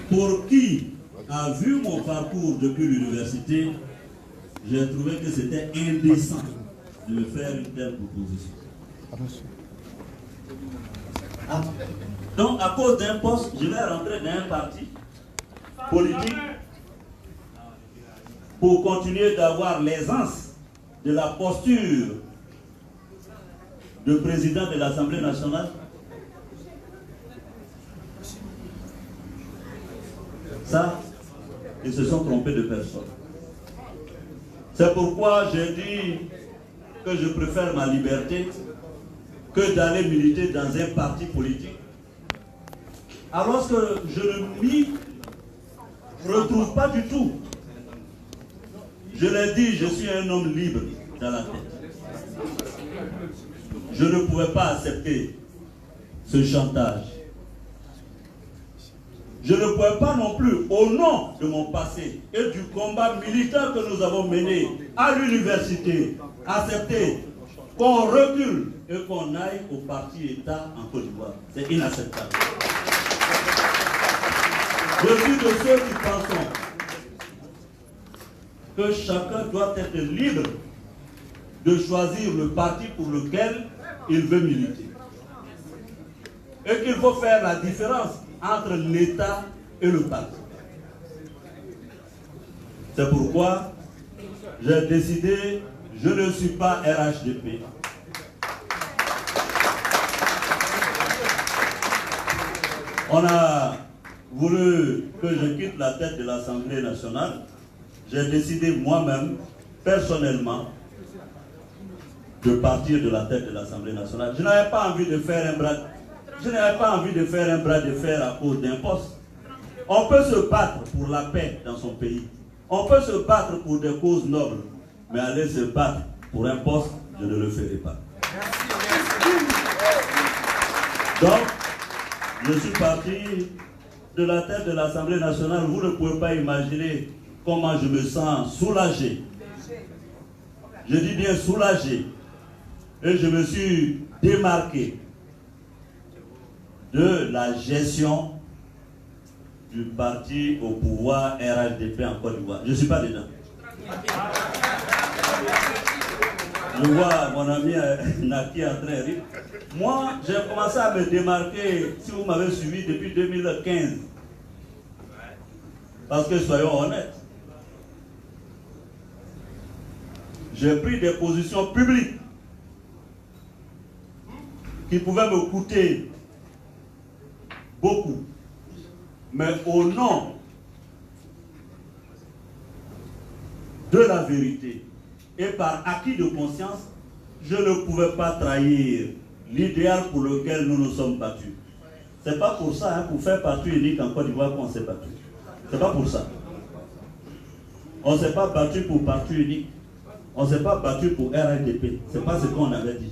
Pour qui a vu mon parcours depuis l'université, j'ai trouvé que c'était indécent de me faire une telle proposition. Donc, à cause d'un poste, je vais rentrer dans un parti politique pour continuer d'avoir l'aisance de la posture de président de l'Assemblée nationale. Ça, ils se sont trompés de personne. C'est pourquoi j'ai dit que je préfère ma liberté que d'aller militer dans un parti politique. Alors que je ne m'y retrouve pas du tout. Je l'ai dit, je suis un homme libre dans la tête. Je ne pouvais pas accepter ce chantage. Je ne pouvais pas non plus, au nom de mon passé et du combat militaire que nous avons mené à l'université, accepter qu'on recule et qu'on aille au parti-État en Côte d'Ivoire. C'est inacceptable. Je suis de ceux qui pensent que chacun doit être libre de choisir le parti pour lequel il veut militer. Et qu'il faut faire la différence entre l'État et le parti. C'est pourquoi j'ai décidé, je ne suis pas RHDP. On a voulu que je quitte la tête de l'Assemblée nationale. J'ai décidé moi-même, personnellement, de partir de la tête de l'Assemblée nationale. Je n'avais pas envie de faire un bras. Je n'avais pas envie de faire un bras de fer à cause d'un poste. On peut se battre pour la paix dans son pays. On peut se battre pour des causes nobles. Mais aller se battre pour un poste, je ne le ferai pas. Donc, je suis parti de la tête de l'Assemblée nationale. Vous ne pouvez pas imaginer comment je me sens soulagé. Je dis bien soulagé. Et je me suis démarqué de la gestion du parti au pouvoir RHDP en Côte d'Ivoire. Je ne suis pas dedans. Je vois mon ami Naki en train de rire. Moi, j'ai commencé à me démarquer, si vous m'avez suivi, depuis 2015. Parce que soyons honnêtes, j'ai pris des positions publiques qui pouvaient me coûter beaucoup. Mais au nom de la vérité et par acquis de conscience, je ne pouvais pas trahir l'idéal pour lequel nous nous sommes battus. Ce n'est pas pour ça, pour faire parti unique en Côte d'Ivoire qu'on s'est battu. Ce n'est pas pour ça. On ne s'est pas battu pour parti unique. On ne s'est pas battu pour RHDP. Ce n'est pas ce qu'on avait dit.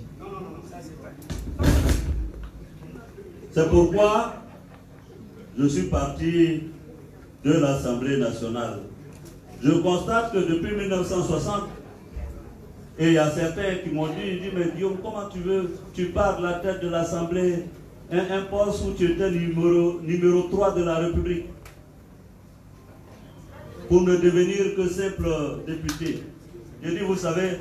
C'est pourquoi je suis parti de l'Assemblée nationale. Je constate que depuis 1960, et il y a certains qui m'ont dit, mais Guillaume, comment tu pars de la tête de l'Assemblée, un poste où tu étais numéro 3 de la République, pour ne devenir que simple député. Je dis, vous savez,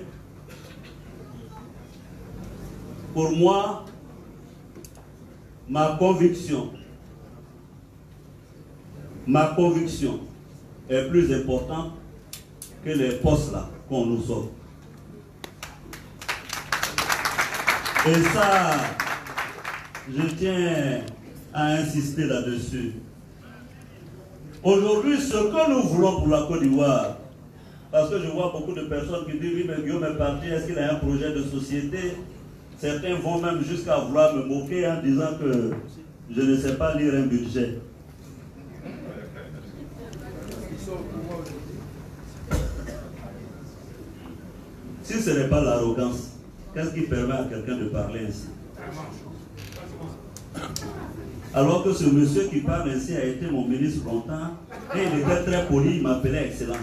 pour moi, ma conviction est plus importante que les postes là qu'on nous offre. Et ça, je tiens à insister là-dessus. Aujourd'hui, ce que nous voulons pour la Côte d'Ivoire, parce que je vois beaucoup de personnes qui disent, oui, mais Guillaume est parti, est-ce qu'il a un projet de société? Certains vont même jusqu'à vouloir me moquer en disant que je ne sais pas lire un budget. Si ce n'est pas l'arrogance, qu'est-ce qui permet à quelqu'un de parler ainsi? Alors que ce monsieur qui parle ainsi a été mon ministre longtemps, et il était très poli, il m'appelait Excellence.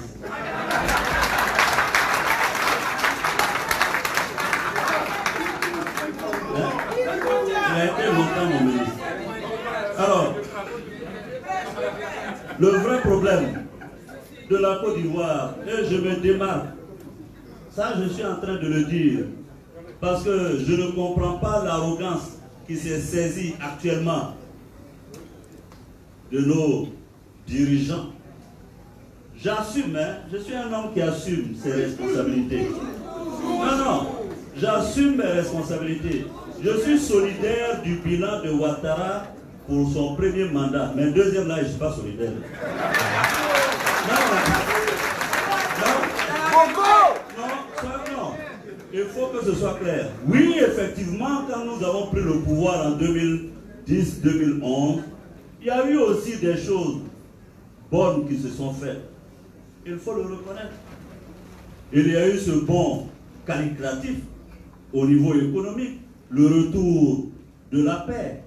Il a été longtemps mon ministre. Alors, Le vrai problème de la Côte d'Ivoire, et je me démarque, ça je suis en train de le dire, parce que je ne comprends pas l'arrogance qui s'est saisie actuellement de nos dirigeants. J'assume, hein, je suis un homme qui assume ses responsabilités. Non, j'assume mes responsabilités. Je suis solidaire du bilan de Ouattara pour son premier mandat. Mais deuxième là, je ne suis pas solidaire. Non. Il faut que ce soit clair. Oui, effectivement, quand nous avons pris le pouvoir en 2010-2011, il y a eu aussi des choses bonnes qui se sont faites. Il faut le reconnaître. Il y a eu ce bond qualitatif au niveau économique, le retour de la paix.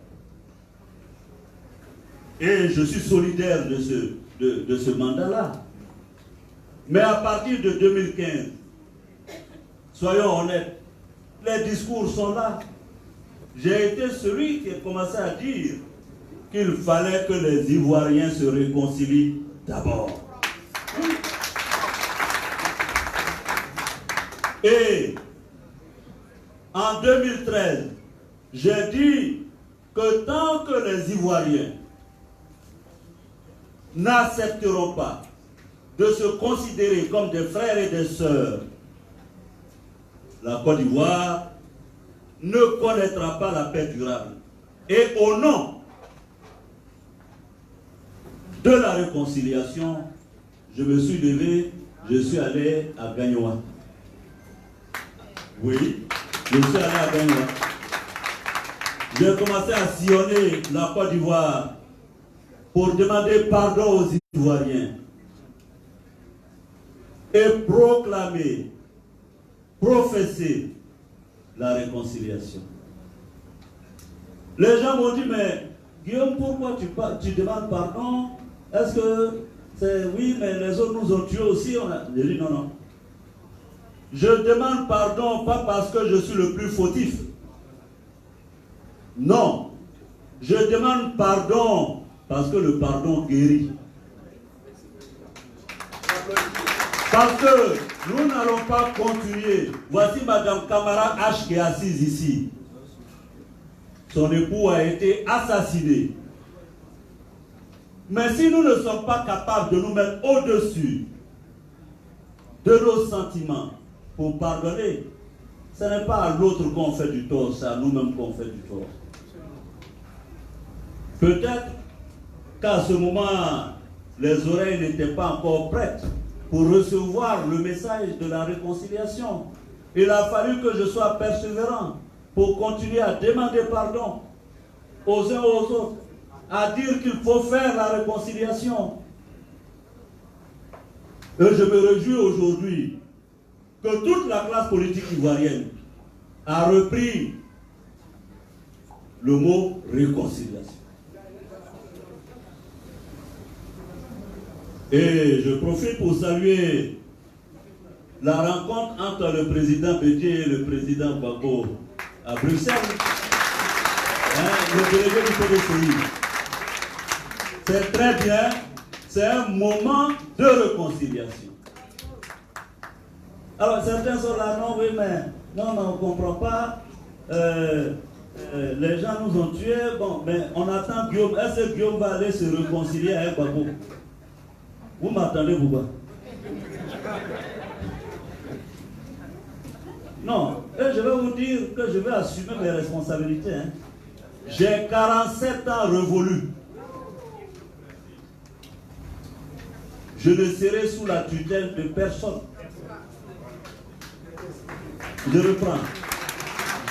Et je suis solidaire de ce mandat-là. Mais à partir de 2015, soyons honnêtes, les discours sont là. J'ai été celui qui a commencé à dire qu'il fallait que les Ivoiriens se réconcilient d'abord. Et en 2013, j'ai dit que tant que les Ivoiriens n'accepteront pas de se considérer comme des frères et des sœurs, la Côte d'Ivoire ne connaîtra pas la paix durable. Et au nom de la réconciliation, je me suis levé, je suis allé à Gagnoa. Oui, je suis allé à Gagnoa. J'ai commencé à sillonner la Côte d'Ivoire pour demander pardon aux Ivoiriens et proclamer, professer la réconciliation. Les gens m'ont dit, mais Guillaume, pourquoi tu demandes pardon? Est-ce que c'est oui, mais les autres nous ont tués aussi? J'ai dit non. Je demande pardon pas parce que je suis le plus fautif. Non. Je demande pardon parce que le pardon guérit. Parce que nous n'allons pas continuer. Voici Madame Camara H qui est assise ici. Son époux a été assassiné. Mais si nous ne sommes pas capables de nous mettre au-dessus de nos sentiments pour pardonner, ce n'est pas à l'autre qu'on fait du tort, c'est à nous-mêmes qu'on fait du tort. Peut-être qu'à ce moment, les oreilles n'étaient pas encore prêtes pour recevoir le message de la réconciliation. Il a fallu que je sois persévérant pour continuer à demander pardon aux uns aux autres, à dire qu'il faut faire la réconciliation. Et je me réjouis aujourd'hui que toute la classe politique ivoirienne a repris le mot réconciliation. Et je profite pour saluer la rencontre entre le président Bédié et le président Gbagbo à Bruxelles. Le délégué du PDCI. C'est très bien, c'est un moment de réconciliation. Alors certains sont là, non, oui, mais non, on ne comprend pas. Les gens nous ont tués, bon, mais on attend Guillaume. Est-ce que Guillaume va aller se réconcilier avec Gbagbo? Vous m'attendez pourquoi? Non, et je vais vous dire que je vais assumer mes responsabilités. Hein. J'ai 47 ans révolus. Je ne serai sous la tutelle de personne. Je reprends.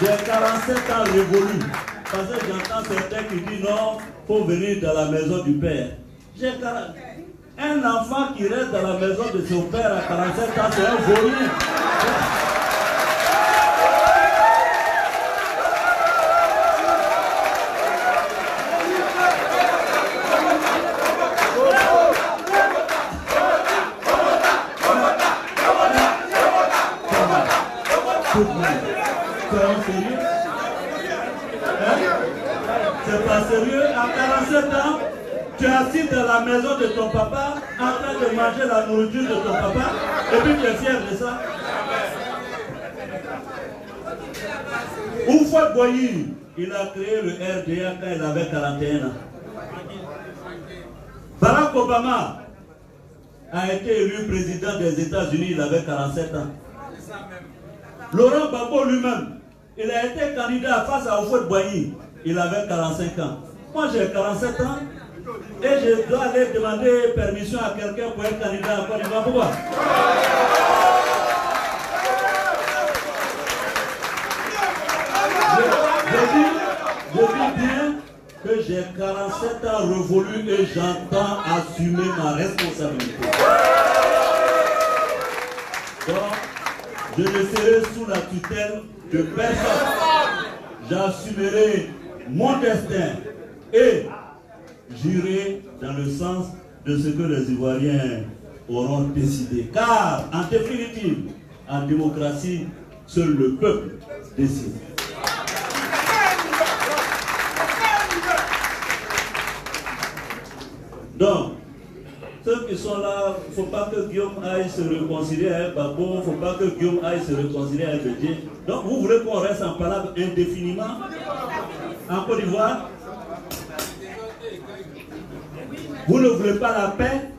J'ai 47 ans révolus. Parce que j'entends certains qui disent non, il faut venir dans la maison du Père. J'ai 40... Un enfant qui reste dans la maison de son père à 47 ans, c'est un voulu. C'est pas sérieux, à 47 ans, Tu es assis dans la maison de ton papa, en train de manger la nourriture de ton papa, et puis tu es fier de ça. Houphouët Boigny, il a créé le RDA quand il avait 41 ans. Barack Obama a été élu président des États-Unis, il avait 47 ans. Laurent Gbagbo lui-même, il a été candidat face à Houphouët Boigny, il avait 45 ans. Moi j'ai 47 ans et je dois aller demander permission à quelqu'un pour être candidat à Côte d'Ivoire. Pourquoi? Je dis bien que j'ai 47 ans révolus et j'entends assumer ma responsabilité. Donc, je ne serai sous la tutelle de personne. J'assumerai mon destin et j'irai dans le sens de ce que les Ivoiriens auront décidé. Car, en définitive, en démocratie, seul le peuple décide. Donc, ceux qui sont là, il ne faut pas que Guillaume aille se réconcilier avec Gbagbo, il ne faut pas que Guillaume aille se réconcilier avec Bédié. Donc, vous voulez qu'on reste en parole indéfiniment en Côte d'Ivoire? Vous ne voulez pas la paix?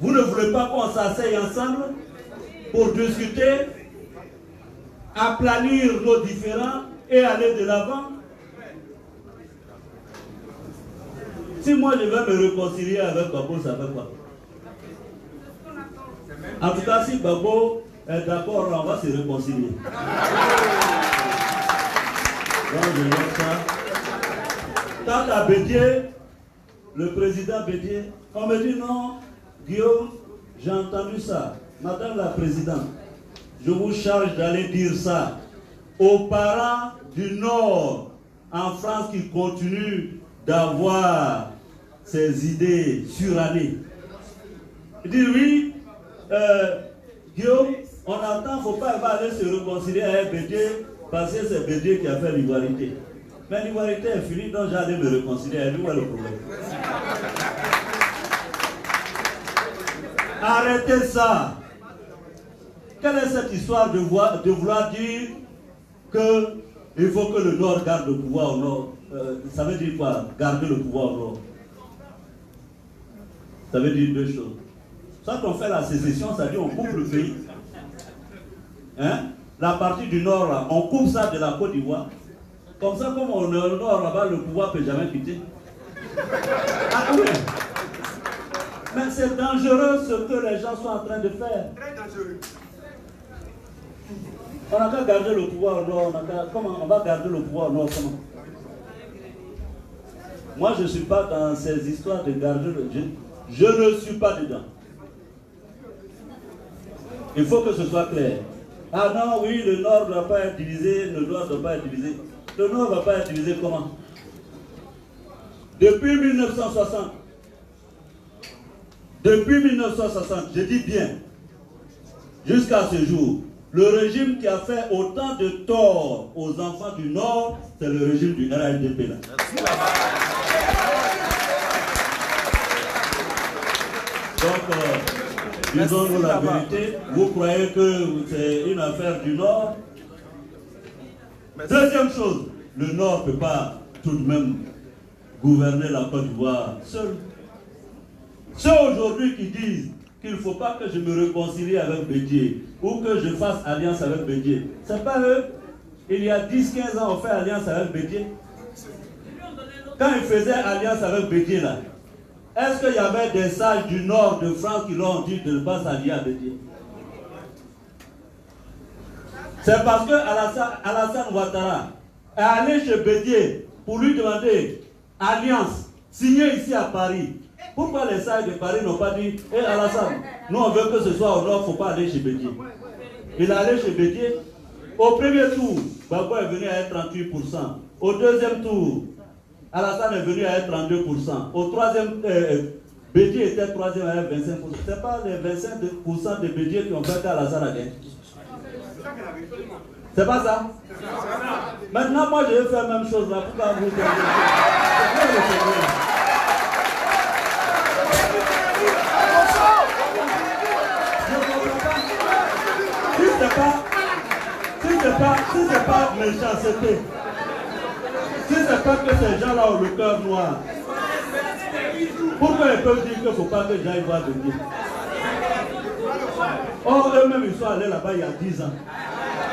Vous ne voulez pas qu'on s'asseye ensemble pour discuter, aplanir nos différends et aller de l'avant? Si moi je vais me réconcilier avec Gbagbo, ça fait quoi? En tout cas, si Gbagbo est d'accord, on va se réconcilier. Donc je note ça. Quant à Bédié, le président Bédié, on me dit non, Guillaume, j'ai entendu ça. Madame la présidente, je vous charge d'aller dire ça aux parents du Nord en France qui continuent d'avoir ces idées surannées. Il dit oui, Guillaume, on attend, il ne faut pas aller se réconcilier avec Bédié parce que c'est Bédié qui a fait l'ivoirité. Mais l'ivoirité est finie, donc j'allais me réconcilier avec lui. Où est le problème? Arrêtez ça. Quelle est cette histoire de vouloir dire qu'il faut que le Nord garde le pouvoir au Nord? Ça veut dire quoi, garder le pouvoir au Nord? Ça veut dire deux choses. Soit on fait la sécession, ça veut dire on coupe le pays. Hein? La partie du Nord, là, on coupe ça de la Côte d'Ivoire. Comme ça, comme on est au Nord, là-bas, le pouvoir ne peut jamais quitter. Ah oui. Mais c'est dangereux ce que les gens sont en train de faire. Très dangereux. On n'a qu'à garder le pouvoir au Nord. Comment on va garder le pouvoir au Nord? Comment? Moi, je ne suis pas dans ces histoires de garder le Dieu. Je ne suis pas dedans. Il faut que ce soit clair. Ah non, oui, le Nord ne doit pas être divisé, le Nord ne doit pas être divisé. Le Nord ne va pas être divisé comment? Depuis 1960, je dis bien, jusqu'à ce jour, le régime qui a fait autant de tort aux enfants du Nord, c'est le régime du RHDP là. Donc, disons-nous la vérité, vous croyez que c'est une affaire du Nord? Deuxième chose, le Nord ne peut pas tout de même gouverner la Côte d'Ivoire seul. Ceux aujourd'hui qui disent qu'il ne faut pas que je me réconcilie avec Bédié ou que je fasse alliance avec Bédié, ce n'est pas eux. Il y a 10-15 ans, on fait alliance avec Bédié. Quand ils faisaient alliance avec Bédié là, est-ce qu'il y avait des sages du nord de France qui l'ont dit de ne pas s'allier à Bédié? C'est parce que Alassane Ouattara est allé chez Bédié pour lui demander alliance, signée ici à Paris. Pourquoi les sages de Paris n'ont pas dit hé Alassane, nous on veut que ce soit au nord, il ne faut pas aller chez Bédié? Il est allé chez Bédié. Au premier tour, Gbagbo est venu à être 38%. Au deuxième tour, Alassane est venu à être 32%. Au troisième, Bédié était troisième à être 25%. Ce n'est pas les 25% de Bédié qui ont fait qu'Alassane a gagné. C'est pas ça? Maintenant, moi, je vais faire la même chose là. Pourquoi vous pas méchanceté, si c'est pas que ces gens-là ont le cœur noir, pourquoi ils peuvent dire qu'il ne faut pas que j'aille voir de Dieu? Or, eux-mêmes, ils sont allés là-bas il y a 10 ans.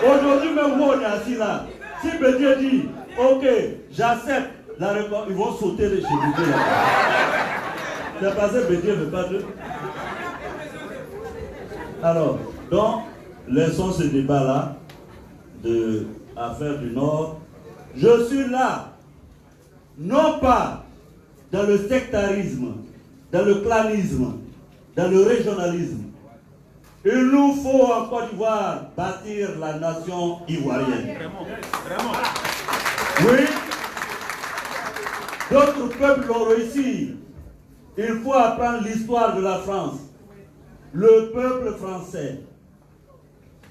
Aujourd'hui, même où on est assis là, si Bédier dit, ok, j'accepte la réponse, ils vont sauter chez Bédier là-bas. C'est parce que Bédier ne veut pas d'eux. Alors, donc, laissons ce débat-là de Affaires du Nord. Je suis là, non pas dans le sectarisme, dans le clanisme, dans le régionalisme. Il nous faut en Côte d'Ivoire bâtir la nation ivoirienne. Vraiment. Oui, d'autres peuples l'ont réussi. Il faut apprendre l'histoire de la France. Le peuple français.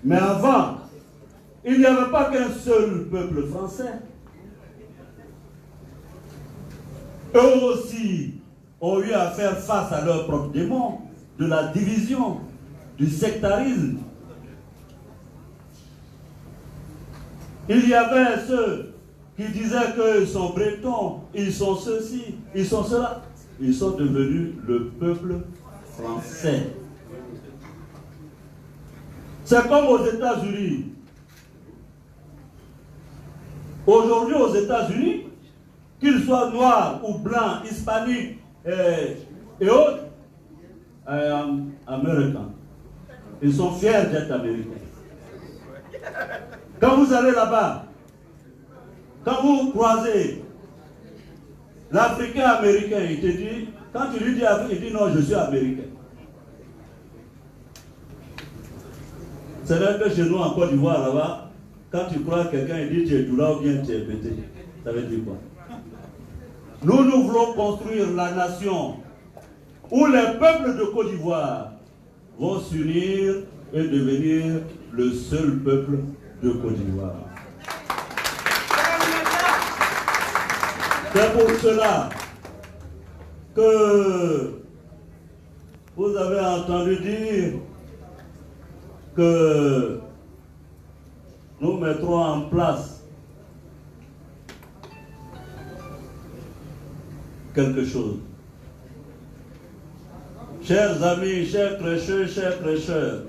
Mais avant, il n'y avait pas qu'un seul peuple français. Eux aussi ont eu à faire face à leurs propres démons, de la division, du sectarisme. Il y avait ceux qui disaient qu'ils sont bretons, ils sont ceci, ils sont cela. Ils sont devenus le peuple français. C'est comme aux États-Unis. Aujourd'hui, aux États-Unis, qu'ils soient noirs ou blancs, hispaniques et autres, américains. Ils sont fiers d'être américains. Quand vous allez là-bas, quand vous croisez l'Africain américain, il te dit, quand tu lui dis Afrique, il dit non, je suis américain. C'est vrai que chez nous en Côte d'Ivoire, là-bas, quand tu crois quelqu'un, il dit tu es Doula ou bien tu es Bété. Ça veut dire quoi? Nous voulons construire la nation où les peuples de Côte d'Ivoire vont s'unir et devenir le seul peuple de Côte d'Ivoire. C'est pour cela que vous avez entendu dire que nous mettrons en place quelque chose. Chers amis, chers prêcheurs,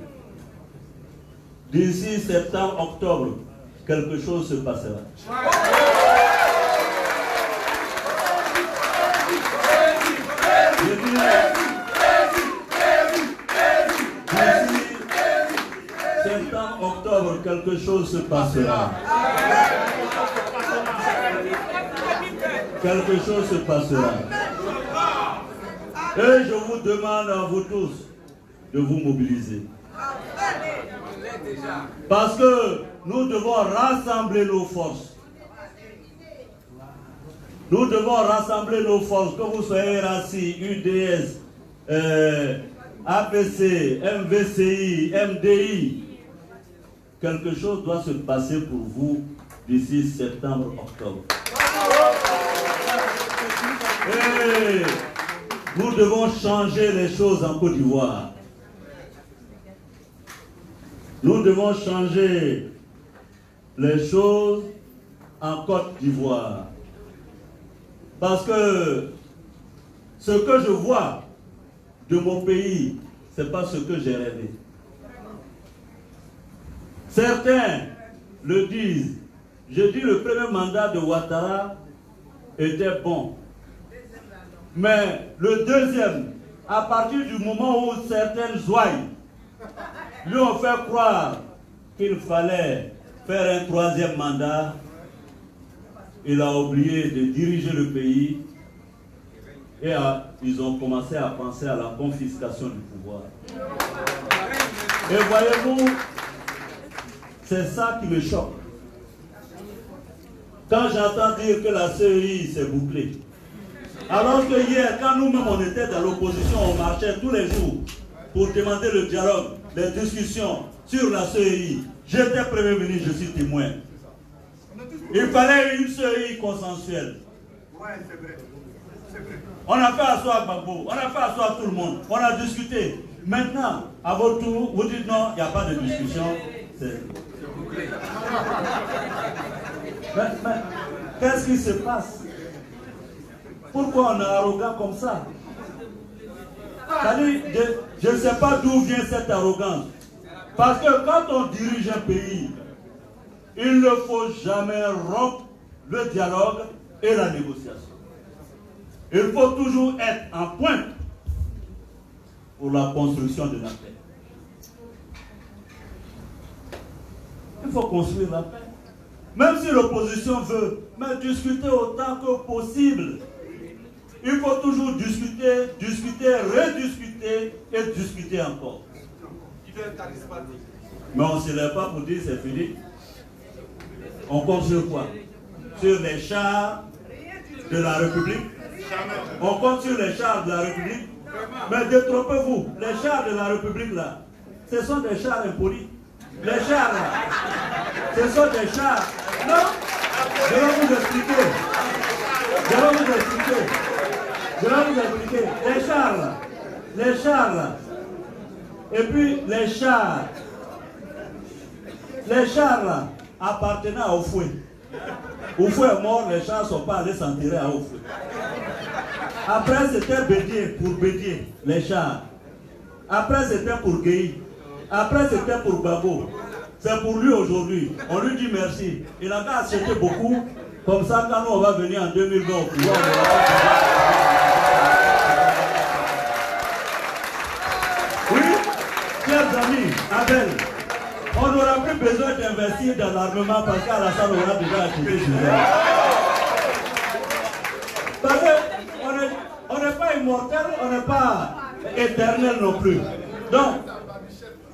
d'ici septembre, octobre, quelque chose se passera. Septembre, octobre, quelque chose se passera. Quelque chose se passera. Et je vous demande à vous tous de vous mobiliser. Parce que nous devons rassembler nos forces. Nous devons rassembler nos forces, que vous soyez RACI, UDS, APC, MVCI, MDI. Quelque chose doit se passer pour vous d'ici septembre-octobre. Et nous devons changer les choses en Côte d'Ivoire. Nous devons changer les choses en Côte d'Ivoire. Parce que ce que je vois de mon pays, ce n'est pas ce que j'ai rêvé. Certains le disent. Je dis le premier mandat de Ouattara était bon. Mais le deuxième, à partir du moment où certaines ouailles lui ont fait croire qu'il fallait faire un troisième mandat, il a oublié de diriger le pays et ils ont commencé à penser à la confiscation du pouvoir. Et voyez-vous, c'est ça qui me choque. Quand j'entends dire que la CEI s'est bouclée, alors que hier, quand nous-mêmes on était dans l'opposition, on marchait tous les jours pour demander le dialogue, les discussions sur la CEI. J'étais premier ministre, je suis témoin. Il fallait une CEI consensuelle. On a fait asseoir Gbagbo, on a fait asseoir tout le monde, on a discuté. Maintenant, à votre tour, vous dites non, il n'y a pas de discussion. Mais qu'est-ce qui se passe? Pourquoi on est arrogant comme ça? Je ne sais pas d'où vient cette arrogance. Parce que quand on dirige un pays, il ne faut jamais rompre le dialogue et la négociation. Il faut toujours être en pointe pour la construction de la paix. Il faut construire la paix. Même si l'opposition veut, mais discuter autant que possible. Il faut toujours discuter, rediscuter et discuter encore. Mais on ne se lève pas pour dire c'est fini. On compte sur quoi? Sur les chars de la République. On compte sur les chars de la République. Mais détrompez-vous, les chars de la République là, ce sont des chars impolis. Les chars là, ce sont des chars. Non, je vais vous expliquer. Les chars là. Et puis les chars là appartenaient à Oufoué. Oufoué est mort, les chars ne sont pas allés s'enterrer à Oufoué. Après c'était Bédier, pour Bédier, les chars. Après c'était pour Guéhi. Après c'était pour Babo. C'est pour lui aujourd'hui. On lui dit merci. Il a qu'à acheter beaucoup. Comme ça, quand nous on va venir en 2020 au pouvoir, oui, chers amis, Abel, on n'aura plus besoin d'investir dans l'armement parce qu'Alassane aura déjà acheté sur elle. Parce qu'on n'est pas immortel, on n'est pas éternel non plus. Donc,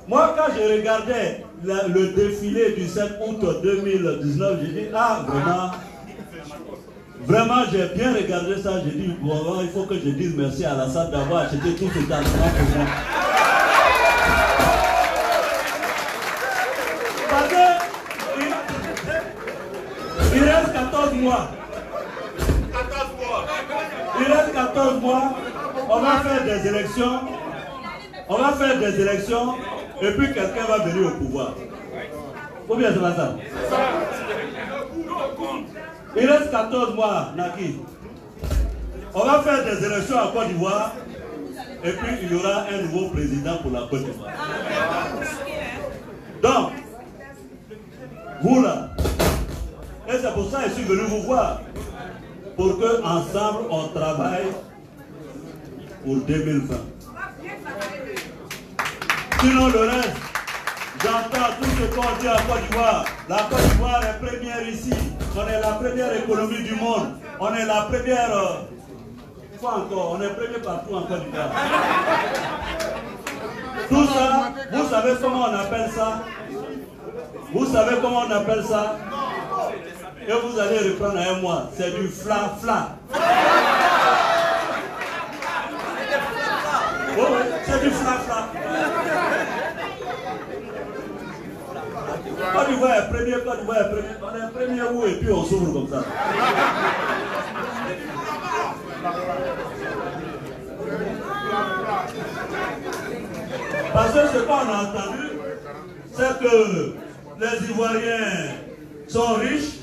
moi quand je regardais le défilé du 7 août 2019, j'ai dit, ah vraiment j'ai bien regardé ça, j'ai dit, bon, il faut que je dise merci à Alassane d'avoir acheté tout cet argent pour moi. Parce que il reste 14 mois. Il reste 14 mois, on va faire des élections. Et puis quelqu'un va venir au pouvoir. Ou bien c'est pas ça? Il reste 14 mois, Naki. On va faire des élections en Côte d'Ivoire. Et puis il y aura un nouveau président pour la Côte d'Ivoire. Donc, vous là, et c'est pour ça que je suis venu vous voir. Pour que ensemble on travaille pour 2020. Sinon le reste, j'entends tout ce qu'on dit en Côte d'Ivoire. La Côte d'Ivoire est première ici. On est la première économie du monde. On est la première... quoi encore? On est premier partout en Côte d'Ivoire. Tout ça, vous savez comment on appelle ça? Vous savez comment on appelle ça? Et vous allez reprendre à un mois. C'est du fla-fla. Oh, c'est du fla-fla. Côte d'Ivoire est premier, Côte d'Ivoire est premier. On est premier où et puis on s'ouvre comme ça. Parce que ce qu'on a entendu, c'est que les Ivoiriens sont riches.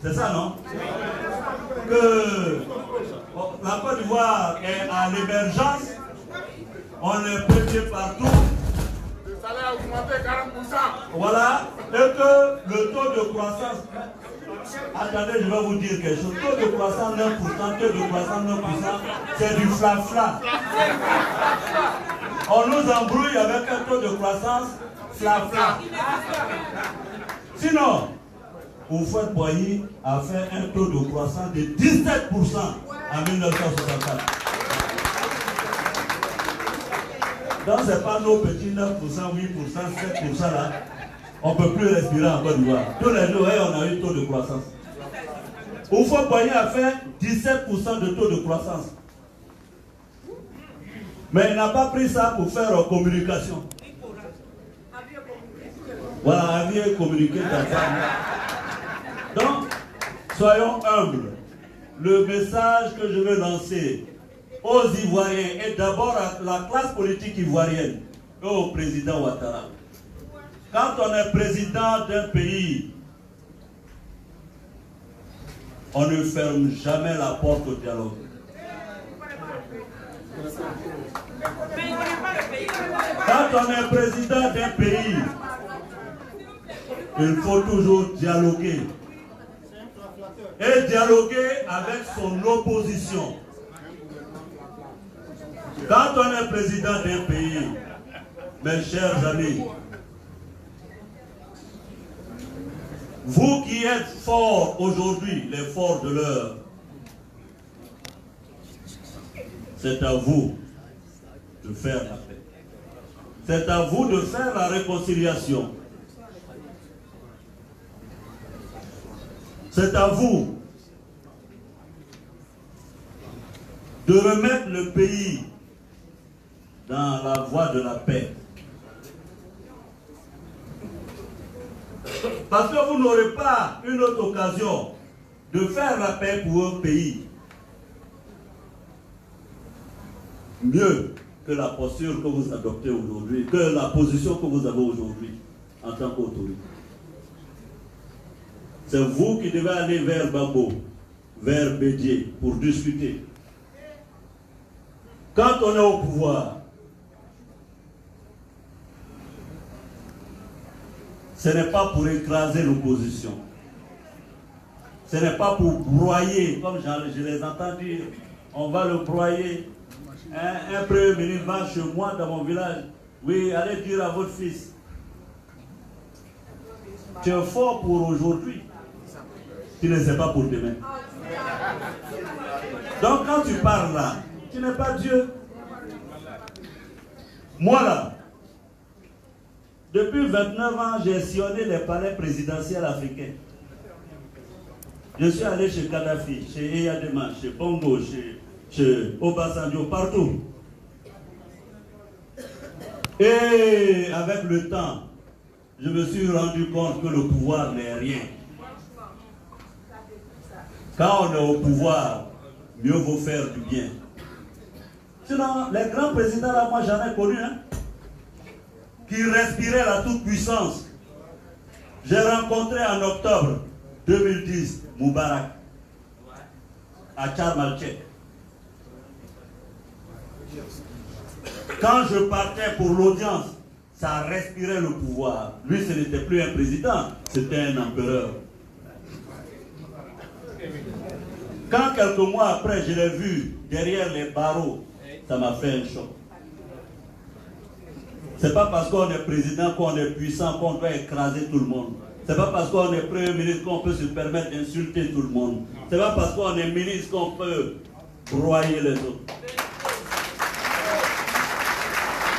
C'est ça, non? Que la Côte d'Ivoire est à l'émergence. On est premier partout. Le salaire a augmenté 40%. Voilà. Et que le taux de croissance... Attendez, je vais vous dire quelque chose. Taux de croissance 9%, taux de croissance 9%, c'est du fla-fla. On nous embrouille avec un taux de croissance fla-fla. Sinon, Houphouët Boigny a fait un taux de croissance de 17% en 1964. Donc ce n'est pas nos petits 9%, 8%, 7% là. On ne peut plus respirer en Côte d'Ivoire. Tous les jours, on a eu un taux de croissance. Houphouët Boigny a fait 17% de taux de croissance. Mais il n'a pas pris ça pour faire communication. Voilà, aviez communiqué ta femme. Donc, soyons humbles. Le message que je veux lancer aux Ivoiriens et d'abord à la classe politique ivoirienne et au président Ouattara. Quand on est président d'un pays, on ne ferme jamais la porte au dialogue. Quand on est président d'un pays, il faut toujours dialoguer. Et dialoguer avec son opposition. Quand on est président d'un pays, mes chers amis, vous qui êtes forts aujourd'hui, les forts de l'heure, c'est à vous de faire la paix. C'est à vous de faire la réconciliation. C'est à vous de remettre le pays dans la voie de la paix. Parce que vous n'aurez pas une autre occasion de faire la paix pour un pays mieux que la posture que vous adoptez aujourd'hui, que la position que vous avez aujourd'hui en tant qu'autorité. C'est vous qui devez aller vers Bambo, vers Bédié pour discuter. Quand on est au pouvoir, ce n'est pas pour écraser l'opposition. Ce n'est pas pour broyer, comme je les entends dire, on va le broyer. Un premier ministre va chez moi dans mon village. Oui, allez dire à votre fils. Tu es fort pour aujourd'hui. Tu ne sais pas pour demain. Donc quand tu parles là, tu n'es pas Dieu. Moi là, depuis 29 ans, j'ai sillonné les palais présidentiels africains. Je suis allé chez Kadhafi, chez Eyadema, chez Bongo, chez Obasanjo, partout. Et avec le temps, je me suis rendu compte que le pouvoir n'est rien. Quand on est au pouvoir, mieux vaut faire du bien. Sinon, les grands présidents là, moi j'en ai connu, hein, qui respiraient la toute-puissance. J'ai rencontré en octobre 2010 Moubarak à Tcharmalchek. Quand je partais pour l'audience, ça respirait le pouvoir. Lui, ce n'était plus un président, c'était un empereur. Quand quelques mois après, je l'ai vu derrière les barreaux, ça m'a fait un choc. C'est pas parce qu'on est président, qu'on est puissant, qu'on doit écraser tout le monde. C'est pas parce qu'on est premier ministre qu'on peut se permettre d'insulter tout le monde. C'est pas parce qu'on est ministre qu'on peut broyer les autres.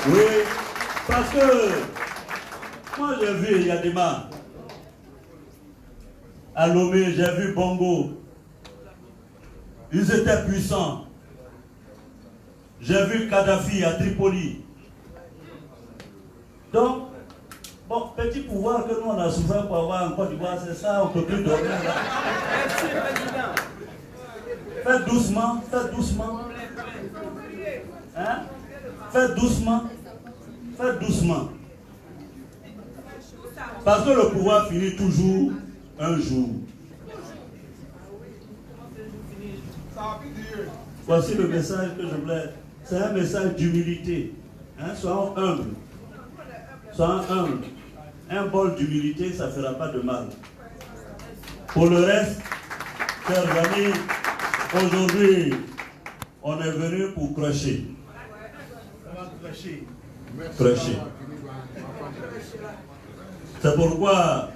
Oui, parce que moi j'ai vu Yadema à Lomé, j'ai vu Bongo. Ils étaient puissants. J'ai vu Kadhafi à Tripoli. Donc, bon, petit pouvoir que nous on a souffert pour avoir en Côte d'Ivoire, c'est ça, on ne peut plus dormir là. Merci, président. Faites doucement, faites doucement. Hein? Faites doucement. Faites doucement. Parce que le pouvoir finit toujours un jour. Voici le message que je voulais. C'est un message d'humilité. Hein? Soyons humbles. Soyons humbles. Un bol d'humilité, ça ne fera pas de mal. Pour le reste, chers amis, aujourd'hui, on est venu pour crocher. Crocher. C'est pourquoi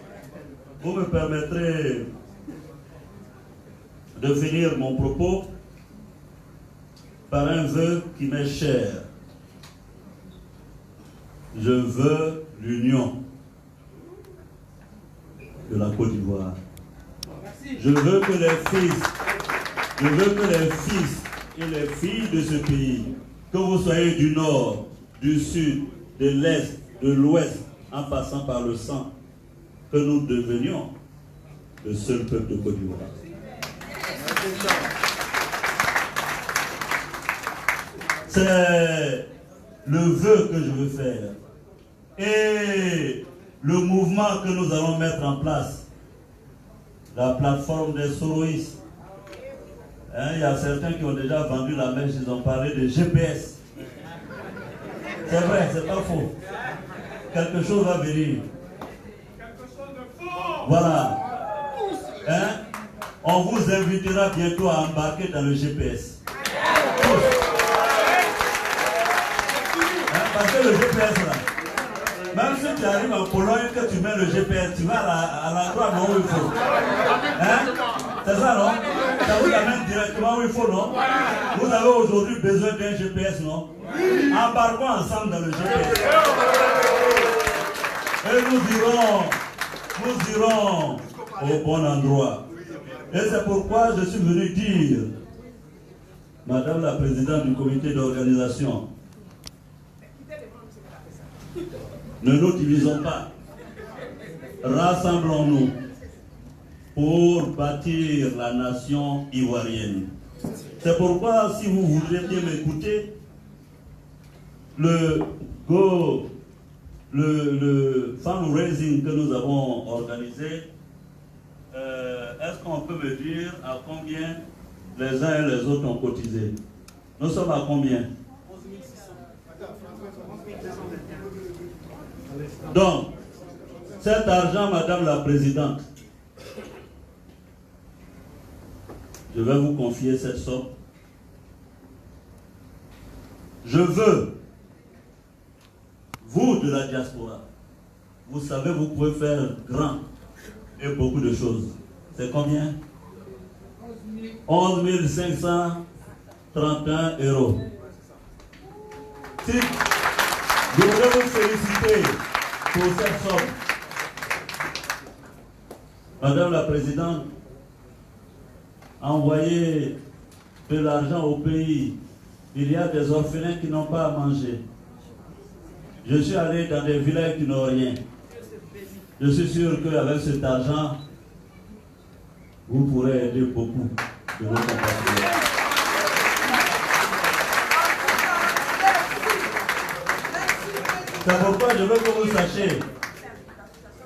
vous me permettrez de finir mon propos par un vœu qui m'est cher. Je veux l'union de la Côte d'Ivoire. Je veux que les fils et les filles de ce pays, que vous soyez du nord, du sud, de l'est, de l'ouest, en passant par le sang, que nous devenions le seul peuple de Côte d'Ivoire. C'est le vœu que je veux faire. Et le mouvement que nous allons mettre en place, la plateforme des soroïstes, Hein, il y a certains qui ont déjà vendu la mèche, ils ont parlé de GPS. C'est vrai, c'est pas faux. Quelque chose va venir. Voilà. Hein? On vous invitera bientôt à embarquer dans le GPS. Hein? Parce que le GPS là, même si tu arrives en Pologne et que tu mets le GPS, tu vas à l'endroit où il faut. Hein? C'est ça, non? Ça vous amène directement où il faut, non? Vous avez aujourd'hui besoin d'un GPS, non? Embarquons ensemble dans le GPS. Et nous irons au bon endroit. Et c'est pourquoi je suis venu dire, Madame la Présidente du comité d'organisation, ne nous divisons pas. Rassemblons-nous pour bâtir la nation ivoirienne. C'est pourquoi, si vous voulez bien m'écouter, le fundraising que nous avons organisé, est-ce qu'on peut me dire à combien les uns et les autres ont cotisé? Nous sommes à combien? 11 600. Donc, cet argent, Madame la Présidente, je vais vous confier cette somme. Je veux, vous de la diaspora, vous savez, vous pouvez faire grand et beaucoup de choses. C'est combien? 11 531 €. Si je voudrais vous féliciter pour cette somme. Madame la Présidente, envoyer de l'argent au pays, il y a des orphelins qui n'ont pas à manger. Je suis allé dans des villages qui n'ont rien. Je suis sûr qu'avec cet argent, vous pourrez aider beaucoup de vos compatriotes. C'est pourquoi je veux que vous sachiez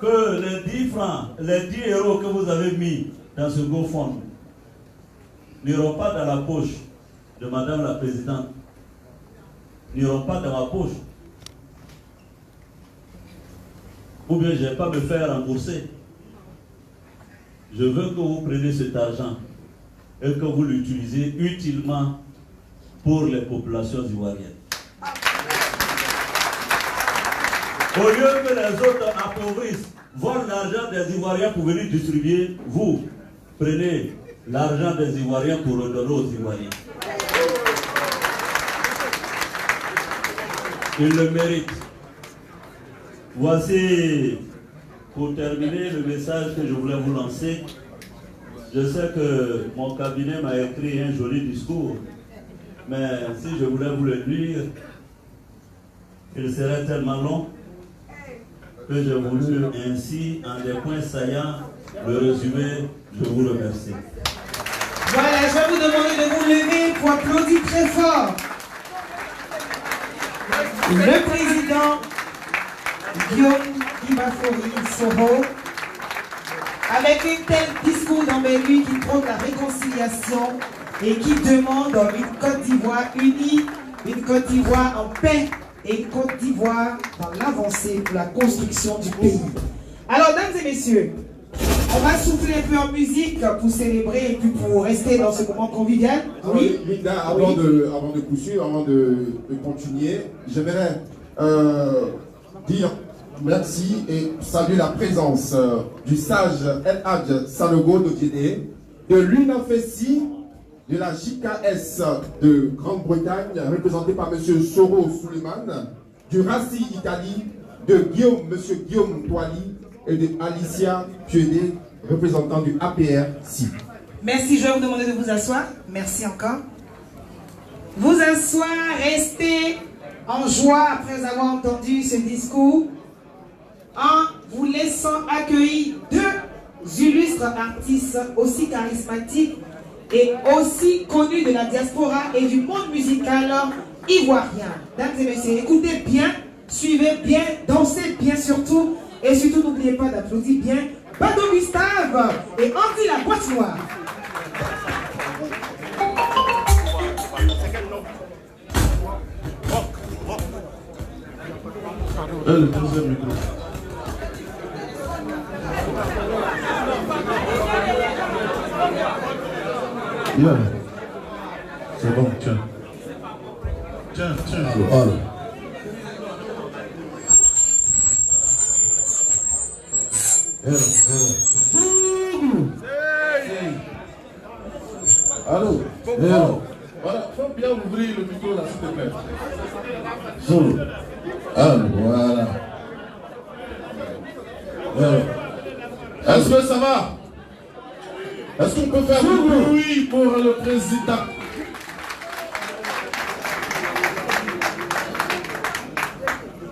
que les 10 francs, les 10 € que vous avez mis dans ce GoFund n'iront pas dans la poche de Madame la Présidente, n'iront pas dans ma poche. Ou bien je ne vais pas me faire rembourser. Je veux que vous preniez cet argent et que vous l'utilisez utilement pour les populations ivoiriennes. Au lieu que les autres appauvrissent, volent l'argent des Ivoiriens pour venir distribuer, vous prenez l'argent des Ivoiriens pour redonner aux Ivoiriens. Ils le méritent. Voici, pour terminer, le message que je voulais vous lancer. Je sais que mon cabinet m'a écrit un joli discours, mais si je voulais vous le lire, il serait tellement long que j'ai voulu ainsi, en des points saillants, le résumer. Je vous remercie. Voilà, je vais vous demander de vous lever pour applaudir très fort le président Guillaume Ibafori Soro, avec un tel discours d'envers lui qui prône la réconciliation et qui demande une Côte d'Ivoire unie, une Côte d'Ivoire en paix et une Côte d'Ivoire dans l'avancée pour la construction du pays. Alors, dames et messieurs, on va souffler un peu en musique pour célébrer et puis pour rester dans ce moment convivial. Oui, Linda, avant de coup sûr, avant de continuer, j'aimerais dire merci et saluer la présence du sage El Hadj Sanogo Dodjene, de l'UNAFESI, de la JKS de Grande-Bretagne, représenté par M. Soro Suleiman, du RACI Italie, de M. Guillaume Toali et de Alicia Piedé, représentant du APR-CI. Merci, je vais vous demander de vous asseoir. Merci encore. Vous asseoir, restez en joie après avoir entendu ce discours, en vous laissant accueillir deux illustres artistes aussi charismatiques et aussi connus de la diaspora et du monde musical ivoirien. Mesdames et messieurs, écoutez bien, suivez bien, dansez bien surtout, et surtout n'oubliez pas d'applaudir bien Bado Gustave et Andy la boîte noire. Et le deuxième micro. Yeah. C'est bon, tiens. Tiens. Voilà. Allô. Voilà, faut bien ouvrir le micro là, s'il te plaît. Voilà. Est-ce que ça va? Est-ce qu'on peut faire du bruit pour le président?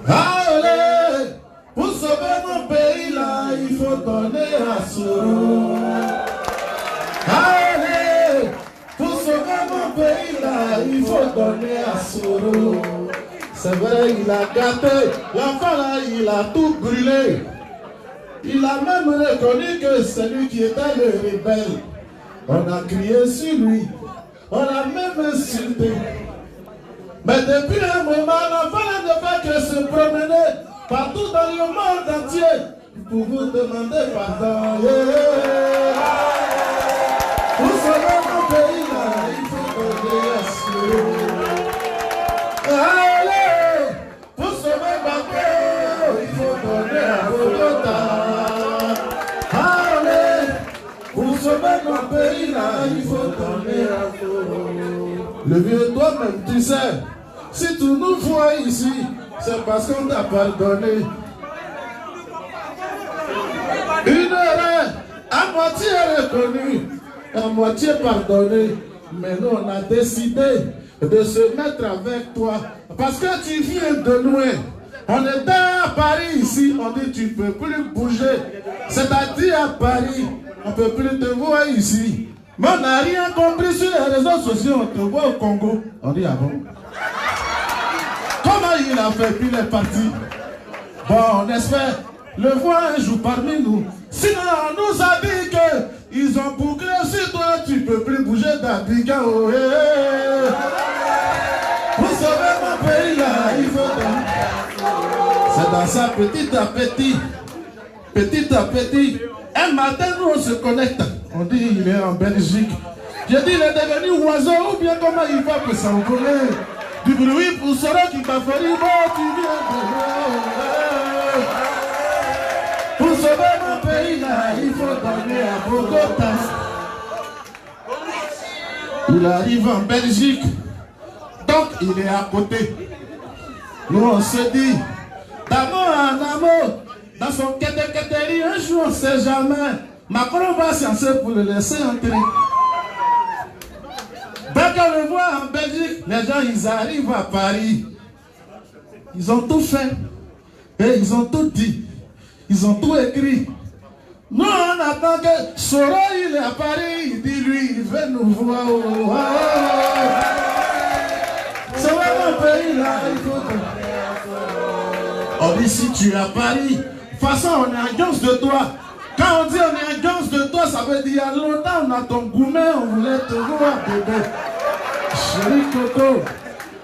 Allez, pour sauver mon pays là, il faut donner à Soro. Allez, pour sauver mon pays là, il faut donner à Soro. C'est vrai, il a gâté, l'enfant là, il a tout brûlé. Il a même reconnu que c'est lui qui était le rebelle. On a crié sur lui, on a même insulté. Mais depuis un moment, l'enfant ne fait que se promener partout dans le monde entier pour vous demander pardon. Pour sauver mon pays là, il faut donner à Soro. Allez, pour sauver Bako, il faut donner à Bogota. Pour sauver mon pays là, il faut donner à Soro. Le vieux, toi-même, tu sais, si tu nous vois ici, c'est parce qu'on t'a pardonné. Une erreur, à moitié reconnue, à moitié pardonnée. Mais nous, on a décidé de se mettre avec toi. Parce que tu viens de loin. On était à Paris ici, on dit tu ne peux plus bouger. C'est-à-dire à Paris, on ne peut plus te voir ici. Mais on n'a rien compris sur les réseaux sociaux, on te voit au Congo. On dit ah bon? Comment il a fait puis il est parti? Bon, on espère le voir un jour parmi nous. Sinon, on nous a dit qu'ils ont bouclé sur toi, tu ne peux plus bouger d'Abidjan. Oh, pour sauver mon pays là, il faut donner. C'est dans ça petit à petit. Un matin, nous on se connecte. On dit il est en Belgique. J'ai dit il est devenu oiseau ou bien comment il va pour s'envoler. Du bruit pour Soro qui m'a fait dire bon, tu viens de loin. Pour sauver mon pays là, il faut donner à Bogota. Il arrive en Belgique. Donc il est à côté. Nous on se dit, d'amour en amour, dans son kétékétéri, un jour on ne sait jamais. Macron va s'encer pour le laisser entrer. Dès qu'on le voit en Belgique, les gens ils arrivent à Paris. Ils ont tout fait. Et ils ont tout dit. Ils ont tout écrit. Nous on attend que Soro il est à Paris. Il dit lui, il veut nous voir. C'est vraiment mon pays là, il faut que... On dit si tu es à Paris, de toute façon on est en guance de toi. Quand on dit on est en guance de toi, ça veut dire il y a longtemps on a ton gourmet, on voulait te voir bébé. Chéri Coco,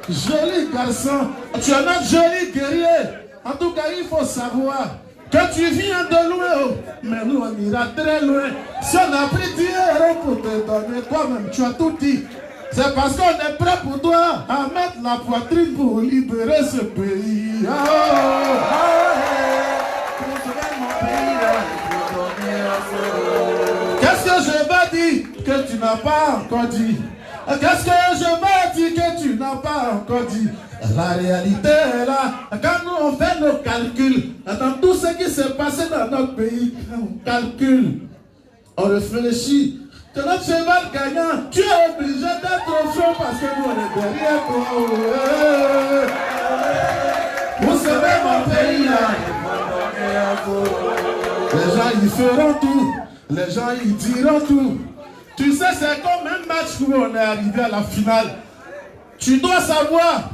joli garçon, tu es notre joli guerrier. En tout cas il faut savoir que tu viens de loin, mais nous on ira très loin. Si on a pris 10 € pour te donner, toi-même tu as tout dit. C'est parce qu'on est prêt pour toi à mettre la poitrine pour libérer ce pays. Qu'est-ce que je vais dire que tu n'as pas encore dit? Qu'est-ce que je vais dire que tu n'as pas encore dit? La réalité est là. Quand nous on fait nos calculs, dans tout ce qui s'est passé dans notre pays, on calcule, on réfléchit. Que notre cheval gagnant, tu es obligé d'être au front parce que nous on est derrière toi. Vous savez mon pays là. Les gens ils feront tout. Les gens ils diront tout. Tu sais c'est comme un match où on est arrivé à la finale. Tu dois savoir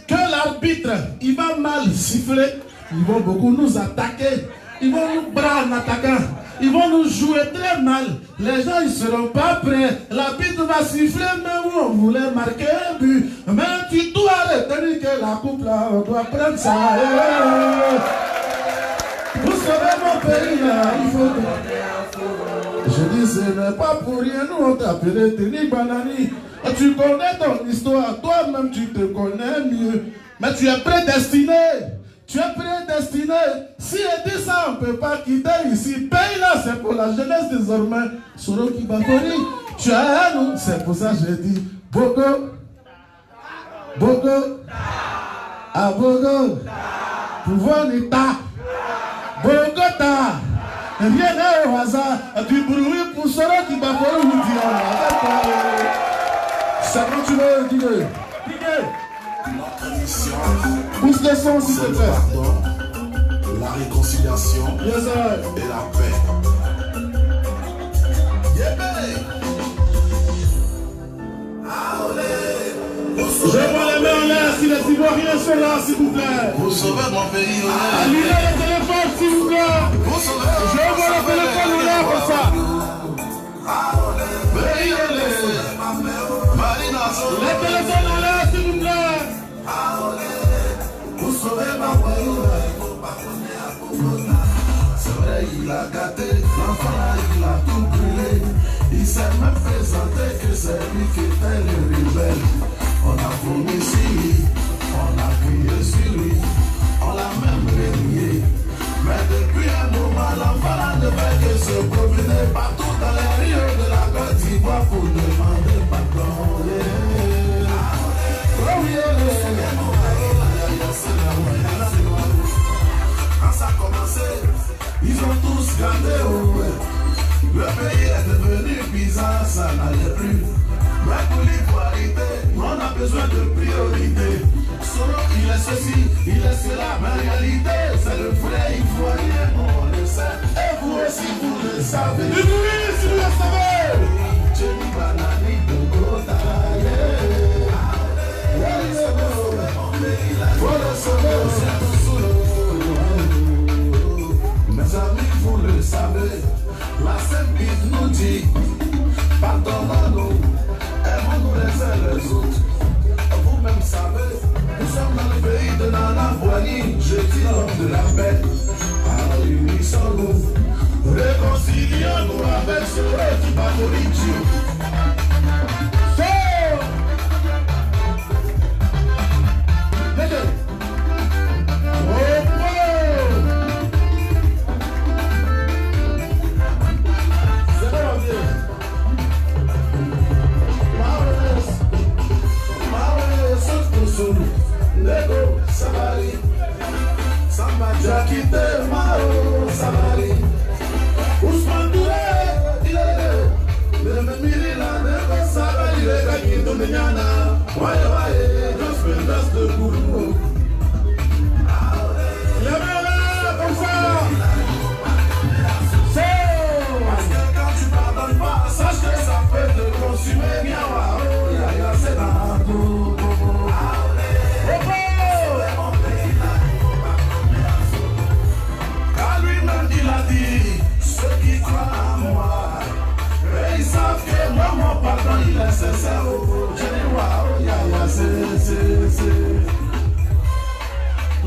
que l'arbitre il va mal siffler. Ils vont beaucoup nous attaquer. Ils vont nous braver en attaquant. Ils vont nous jouer très mal. Les gens ils seront pas prêts. L'arbitre va siffler même où on voulait marquer un but. Mais tu dois retenir que la coupe là, on doit prendre ça. Vous savez mon pays là, il faut que... Je dis ce n'est pas pour rien, nous on t'appelait Teni Banani. Tu connais ton histoire, toi-même tu te connais mieux. Mais tu es prédestiné. Tu es prédestiné. Si elle dit ça, on ne peut pas quitter ici. Pays là, c'est pour la jeunesse désormais. Soro Kibakori, tu es à nous. C'est pour ça que j'ai dit Bogo, Bogo, à Bogo, pouvoir l'État, Bogota. Rien n'est au hasard. Du bruit pour Soro Kibakori, vous dit c'est quand tu veux, dis-le. Pousse le son s'il te plaît. Pardon, la réconciliation et la paix. Je vois les mains en l'air si les Ivoiriens sont là, s'il vous plaît. Vous sauvez mon pays. Allumez le téléphone, s'il vous plaît. Je vois le téléphone en l'air comme ça. Les téléphones en l'air, s'il vous plaît. Vous sauvez ma pays. C'est vrai, il a gâté, l'enfant là, il a tout brûlé. Il s'est même présenté que c'est lui qui était le rebelle. On a vomi sur lui, on a crié sur lui, on l'a même renié. Mais depuis un moment, l'enfant là ne fait que se promener partout dans les rios de la Côte d'Ivoire pour demander pardon. Quand ça a commencé, ils ont tous gardé au le pays est devenu bizarre, ça n'allait plus. Mais pour l'ivoirité, on a besoin de priorité. Solo, il est ceci, il est cela, mais en réalité, c'est le frère ivoirien, on le sait. Et vous aussi, vous le savez. Du bruit, si vous le savez. Teni Banani, Bogota, mes amis, vous le savez, la Sainte-Bible nous dit, pardonnons-nous, aimons-nous les uns les autres. Vous-même savez, nous sommes dans le pays de Nana Boigny, je dis l'homme de la paix. Alors unissons-nous, réconcilions-nous avec ce qui va mourir Dieu. Nego, Sabari, Samba Jakite, Maro, Sabari, Ousmane Douré, le Mirila, Nego, Sabari, le Gaki, Domignana, Waye, Dos de Gourou. Les mains là, comme ça. Parce que quand tu pardonnes pas, sache que ça peut te consumer, bien, c'est dans tout. Car lui-même il a dit, ceux qui croient en moi, et ils savent que moi mon pardon il est sincère. Je dis waouh, c'est.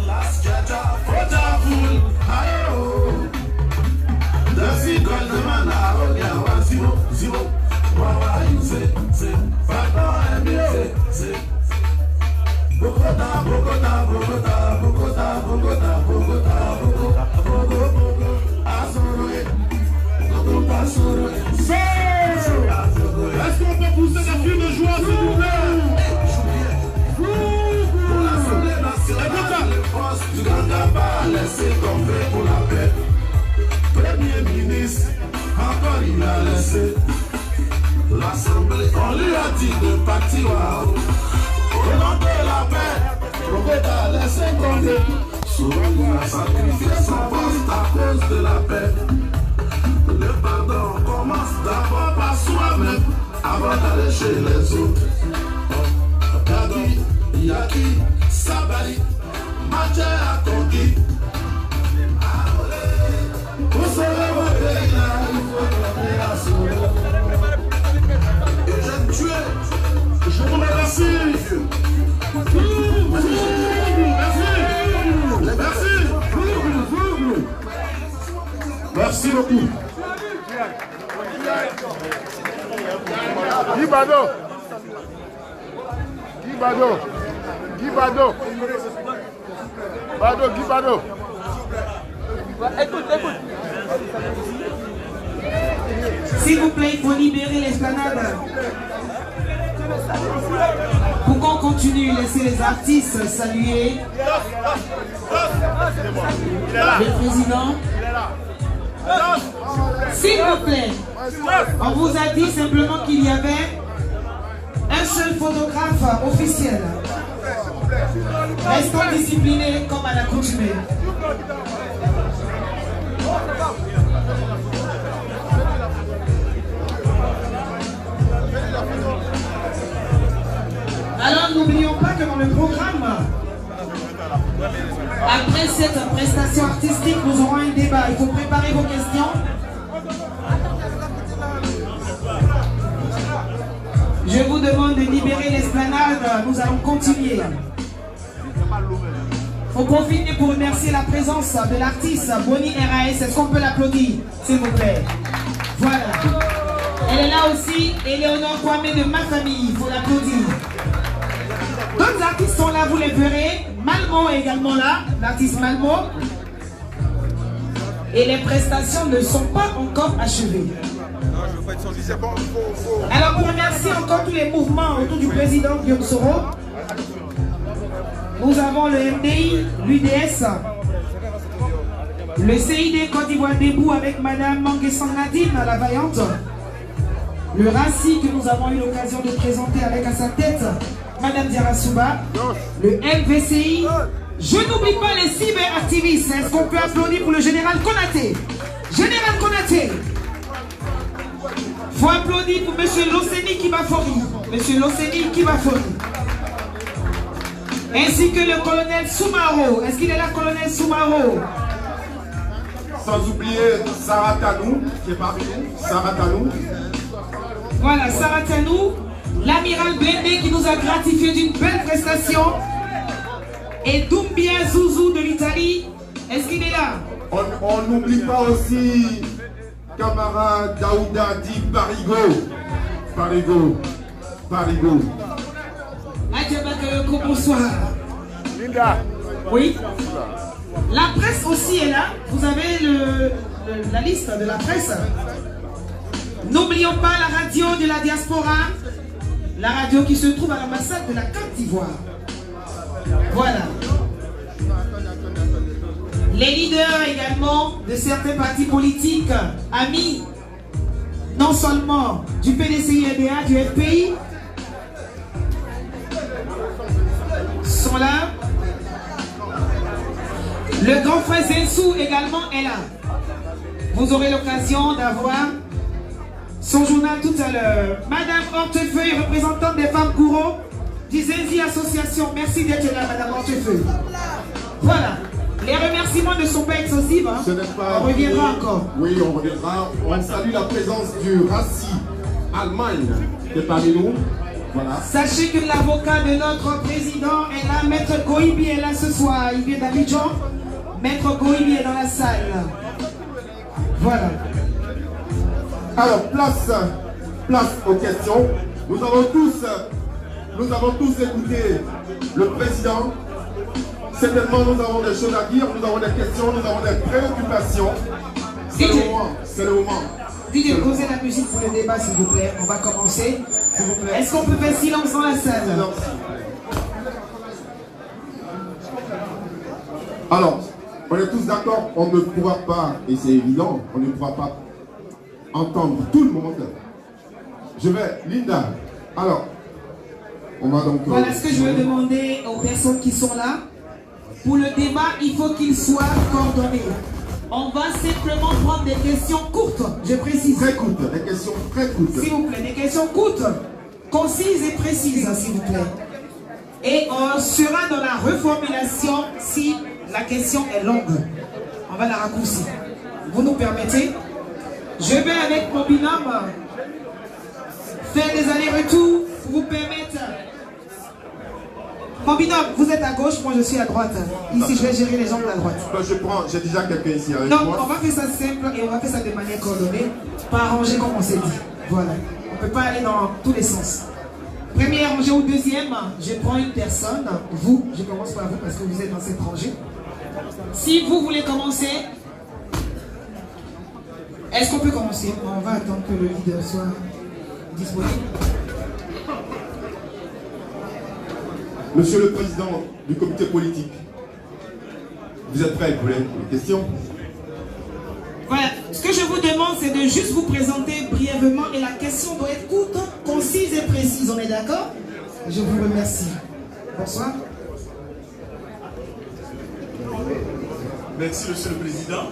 La sketcha, fota foule, ayo. Desi goldman, ayo, zero. Waouh, c'est. Pardon est mieux, c'est. Bogota, Asoro. Est-ce qu'on peut pousser des cris de joie, s'il vous plaît? Pour l'Assemblée nationale, les forces du Gandaba laissé tomber pour la paix. Premier ministre, encore il a laissé. L'Assemblée, on lui a dit de partir au nom de la paix. Bogota laissé tomber. Souvent il a sacrifié son poste à cause de la paix. Le pardon commence d'abord par soi-même avant d'aller chez les autres. Gabi, Yaki, Sabali, Maché a conquis. Pour sauver mon pays là, il faut donner à sauver. Et j'aime tuer. Je vous remercie. Merci beaucoup. Guy Bado. Guy Bado. Guy Bado. Bado, Guy Bado. Écoute. S'il vous plaît, il faut libérer l'esplanade. Pour qu'on continue, laisser les artistes saluer le président. S'il vous plaît, on vous a dit simplement qu'il y avait un seul photographe officiel. Restons disciplinés comme à l'accoutumée. Alors n'oublions pas que dans le programme, après cette prestation artistique, nous aurons un débat. Il faut préparer vos questions. Je vous demande de libérer l'esplanade. Nous allons continuer. On profite pour remercier la présence de l'artiste Bonnie RAS. Est-ce qu'on peut l'applaudir, s'il vous plaît? Voilà. Elle est là aussi. Éléonore Kwame de ma famille. Il faut l'applaudir. D'autres artistes sont là, vous les verrez. Malmo est également là, l'artiste Malmo. Et les prestations ne sont pas encore achevées. Alors, pour remercier encore tous les mouvements autour du président Guillaume Soro, nous avons le MDI, l'UDS, le CID Côte d'Ivoire debout avec Madame Manguessan Nadine, la vaillante, le RACI que nous avons eu l'occasion de présenter avec à sa tête Madame Diara Souba, le MVCI. Je n'oublie pas les cyberactivistes. Est-ce qu'on peut applaudir pour le général Konaté? Général Konaté. Il faut applaudir pour Monsieur Loseni Kibafori. Monsieur Loseni Kibafori. Ainsi que le colonel Soumaro. Est-ce qu'il est là, colonel Soumaro? Sans oublier Sarah Tanou, qui est parmi nous. Sarah Tanou. Voilà, Sarah Tanou. L'amiral Blendé qui nous a gratifié d'une belle prestation. Et Doumbia Zouzou de l'Italie. Est-ce qu'il est là? On n'oublie pas aussi camarade Daouda Di Parigo. Parigo. Adjabakayoko, bonsoir. Linda. Oui. La presse aussi est là. Vous avez la liste de la presse. N'oublions pas la radio de la diaspora. La radio qui se trouve à l'ambassade de la Côte d'Ivoire. Voilà. Les leaders également de certains partis politiques, amis, non seulement du PDCI-EDA, du FPI, sont là. Le grand frère Zensou également est là. Vous aurez l'occasion d'avoir son journal tout à l'heure. Madame Hortefeuille, représentante des femmes Gouro, du Zenzi Association. Merci d'être là, Madame Hortefeuille. Voilà. Les remerciements ne sont pas exhaustifs. Hein. On reviendra encore. Oui, on reviendra. On salue la présence du RACI Allemagne qui est parmi nous. Voilà. Sachez que l'avocat de notre président est là. Maître Goïbi est là ce soir. Il vient d'Abidjan. Maître Goïbi est dans la salle. Voilà. Alors, place aux questions. Nous avons tous écouté le président. Certainement, nous avons des choses à dire, nous avons des questions, nous avons des préoccupations. C'est le moment. Didier, posez la musique pour le débat, s'il vous plaît. On va commencer. S'il vous plaît. Est-ce qu'on peut faire silence dans la salle? Alors, on est tous d'accord, on ne pourra pas, et c'est évident, on ne pourra pas entendre tout le monde. Linda, alors, on va donc... Voilà ce que je veux demander aux personnes qui sont là. Pour le débat, il faut qu'il soit coordonné. On va simplement prendre des questions courtes, je précise. Très courtes, des questions très courtes. S'il vous plaît, des questions courtes, concises et précises, s'il vous plaît. Et on sera dans la reformulation si la question est longue. On va la raccourcir. Vous nous permettez? Je vais avec mon binôme faire des allers-retours pour vous permettre Mon binôme, vous êtes à gauche, moi je suis à droite. Ici, je vais gérer les gens de la droite. J'ai déjà quelqu'un ici avec Donc, moi. on va faire ça simple et on va faire ça de manière coordonnée, pas arrangé comme on s'est dit. Voilà. On ne peut pas aller dans tous les sens. Première rangée ou deuxième, je prends une personne. Vous, je commence par vous parce que vous êtes dans cette rangée. Si vous voulez commencer, est-ce qu'on peut commencer? On va attendre que le leader soit disponible. Monsieur le Président du comité politique, vous êtes prêt pour les questions? Voilà, ce que je vous demande, c'est de juste vous présenter brièvement et la question doit être courte, concise et précise. On est d'accord? Je vous remercie. Bonsoir. Merci, Monsieur le Président.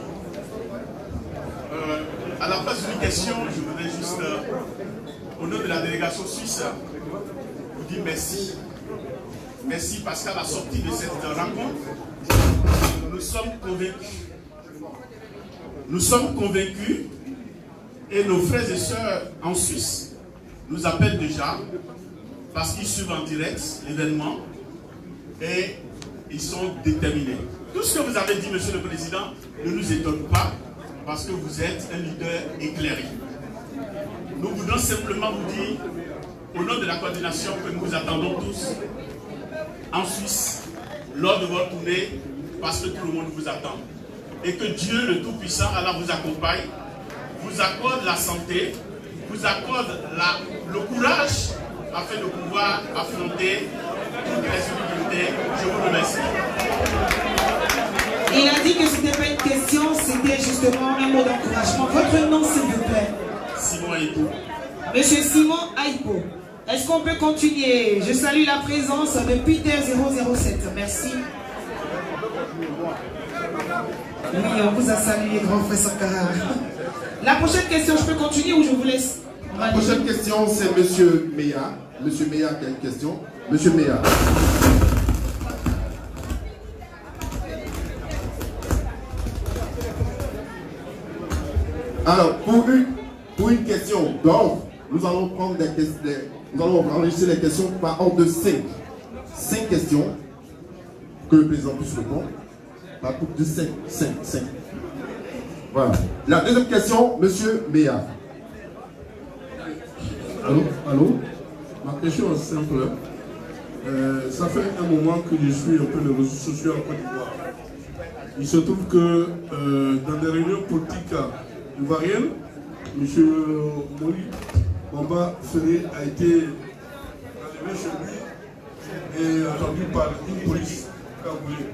À la place d'une question, je voudrais juste, au nom de la délégation suisse, vous dire merci. Merci parce qu'à la sortie de cette rencontre, nous sommes convaincus. Nous sommes convaincus et nos frères et sœurs en Suisse nous appellent déjà parce qu'ils suivent en direct l'événement et ils sont déterminés. Tout ce que vous avez dit, Monsieur le Président, ne nous étonne pas parce que vous êtes un leader éclairé. Nous voudrons simplement vous dire, au nom de la coordination, que nous vous attendons tous en Suisse lors de votre tournée parce que tout le monde vous attend. Et que Dieu le Tout-Puissant Allah vous accompagne, vous accorde la santé, vous accorde le courage afin de pouvoir affronter toutes les difficultés. Je vous remercie. Il a dit que ce n'était pas une question, c'était justement un mot d'encouragement. Votre nom, s'il vous plaît? Simon Aïpo. Monsieur Simon Aïpo. Est-ce qu'on peut continuer? Je salue la présence de Peter 007. Merci. Oui, on vous a salué, grand frère Sankara. La prochaine question, je peux continuer ou je vous laisse? La prochaine question, c'est Monsieur Meya. Monsieur Meya qui a une question. Monsieur Meya. Alors, pour une question d'ordre, nous allons prendre des questions. Nous allons enregistrer les questions par ordre de 5. 5 questions que le président puisse répondre. Par groupe de 5. Voilà. La deuxième question, Monsieur Meya. Allô? Ma question est simple. Ça fait un moment que je suis un peu les réseaux sociaux en Côte d'Ivoire. Il se trouve que dans des réunions politiques ivoiriennes, M. Moïse Bamba Ferré a été enlevé chez lui et entendu par une police cagoulée.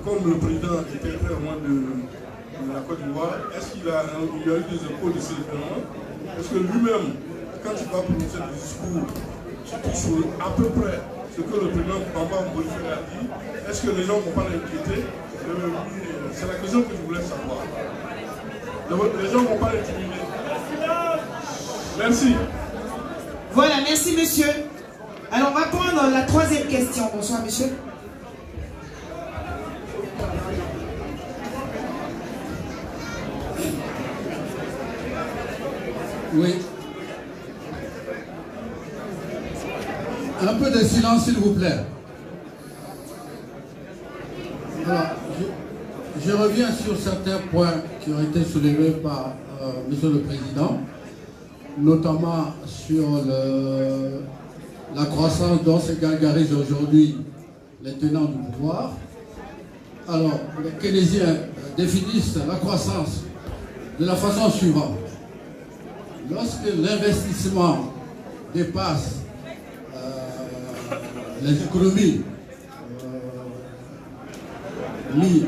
Comme le président était très loin de la Côte d'Ivoire, est-ce qu'il a eu des échos de ces événements? Est-ce que lui-même, quand il va prononcer le discours, tu touches à peu près ce que le président Bamba Moïse Ferré a dit? Est-ce que les gens ne vont pas l'inquiéter? C'est la question que je voulais savoir. Les gens ne vont pas l'intimider. Merci. Voilà, merci monsieur. Alors on va prendre la troisième question. Bonsoir monsieur. Oui. Un peu de silence s'il vous plaît. Alors, je reviens sur certains points qui ont été soulevés par Monsieur le Président, notamment sur la croissance dont se gargarisent aujourd'hui les tenants du pouvoir. Alors, les Keynésiens définissent la croissance de la façon suivante. Lorsque l'investissement dépasse les économies mises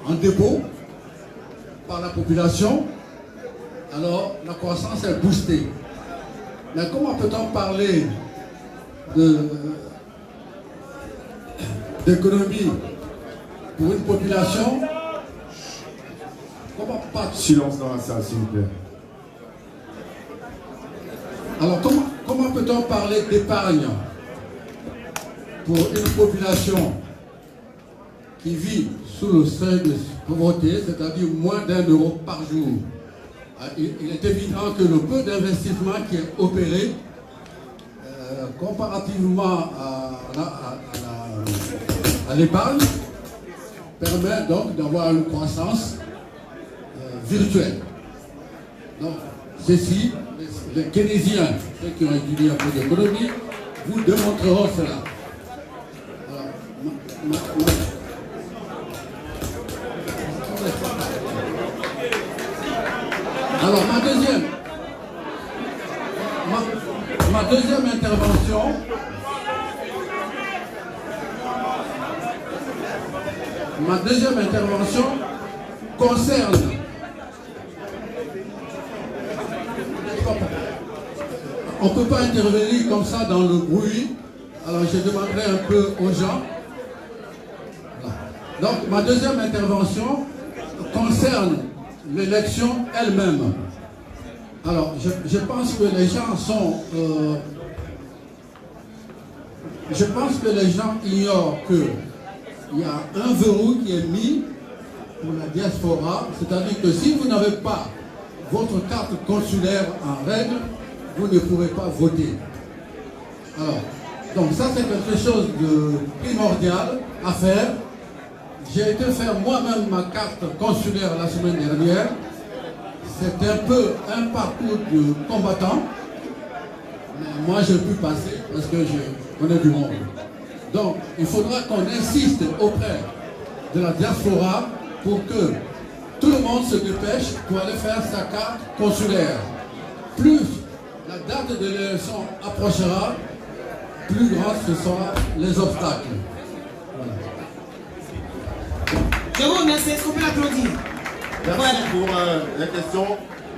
en dépôt par la population, alors la croissance est boostée. Mais comment peut-on parler d'économie pour une population? Comment pas... Silence dans la salle, s'il vous plaît. Alors comment peut-on parler d'épargne pour une population qui vit sous le seuil de pauvreté, c'est-à-dire moins d'1 euro par jour? Il est évident que le peu d'investissement qui est opéré comparativement à la à l'épargne permet donc d'avoir une croissance virtuelle. Donc, ceci, les Keynésiens, ceux qui ont étudié un peu d'économie, vous démontreront cela. Alors, ma deuxième intervention concerne on ne peut pas intervenir comme ça dans le bruit, alors je demanderai un peu aux gens. Donc ma deuxième intervention concerne l'élection elle-même. Alors je pense que les gens sont je pense que les gens ignorent qu'il y a un verrou qui est mis pour la diaspora, c'est-à-dire que si vous n'avez pas votre carte consulaire en règle, vous ne pourrez pas voter. Alors, donc ça c'est quelque chose de primordial à faire. J'ai été faire moi-même ma carte consulaire la semaine dernière. C'est un peu un parcours de combattant. Mais moi j'ai pu passer parce que je connais du monde. Donc il faudra qu'on insiste auprès de la diaspora pour que tout le monde se dépêche pour aller faire sa carte consulaire. Plus la date de l'élection approchera, plus grands ce seront les obstacles. Voilà. Je vous remercie, est-ce qu'on peut l'applaudir? Merci pour la question.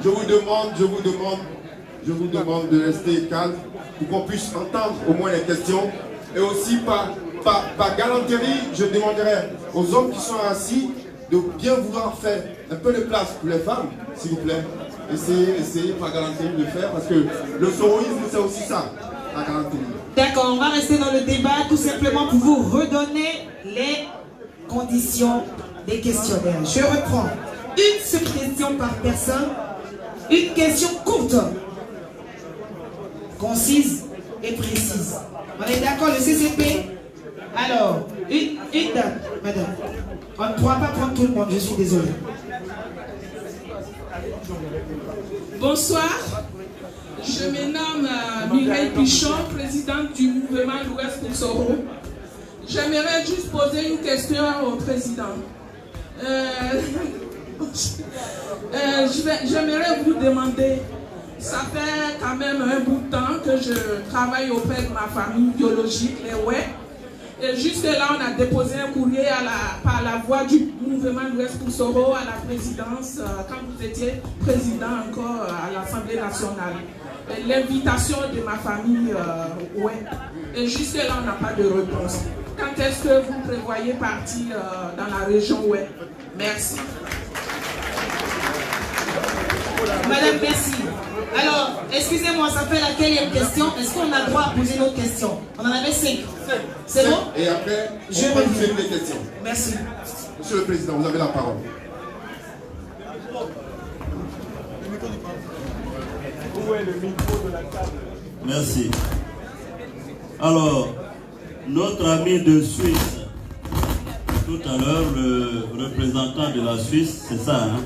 Je vous demande de rester calme pour qu'on puisse entendre au moins les questions. Et aussi par galanterie, je demanderai aux hommes qui sont assis de bien vouloir faire un peu de place pour les femmes, s'il vous plaît. Essayez par galanterie de le faire, parce que le soroïsme, c'est aussi ça, la galanterie. D'accord, on va rester dans le débat tout simplement pour vous redonner les conditions des questionnaires. Je reprends. Une seule question par personne, une question courte, concise et précise. On est d'accord, le CCP? Alors, une date, madame. On ne pourra pas prendre tout le monde, je suis désolé. Bonsoir, je me nomme Mireille Pichon, présidente du mouvement l'Ouest pour Soro. J'aimerais juste poser une question au président. J'aimerais vous demander, ça fait quand même un bout de temps que je travaille auprès de ma famille biologique, les Oué. Et juste là, on a déposé un courrier par la voie du mouvement l'Ouest pour Soro à la présidence, quand vous étiez président encore à l'Assemblée nationale. L'invitation de ma famille, ouais. Et juste là, on n'a pas de réponse. Quand est-ce que vous prévoyez partir dans la région ouest? Merci. Madame, merci. Alors, excusez-moi, ça fait la quatrième question. Est-ce qu'on a le droit à poser d'autres questions? On en avait 5. C'est bon? Et après, je on va poser des questions. Merci. Monsieur le Président, vous avez la parole. Où est le micro de la table? Merci. Alors, notre ami de Suisse, tout à l'heure, le représentant de la Suisse, c'est ça, hein,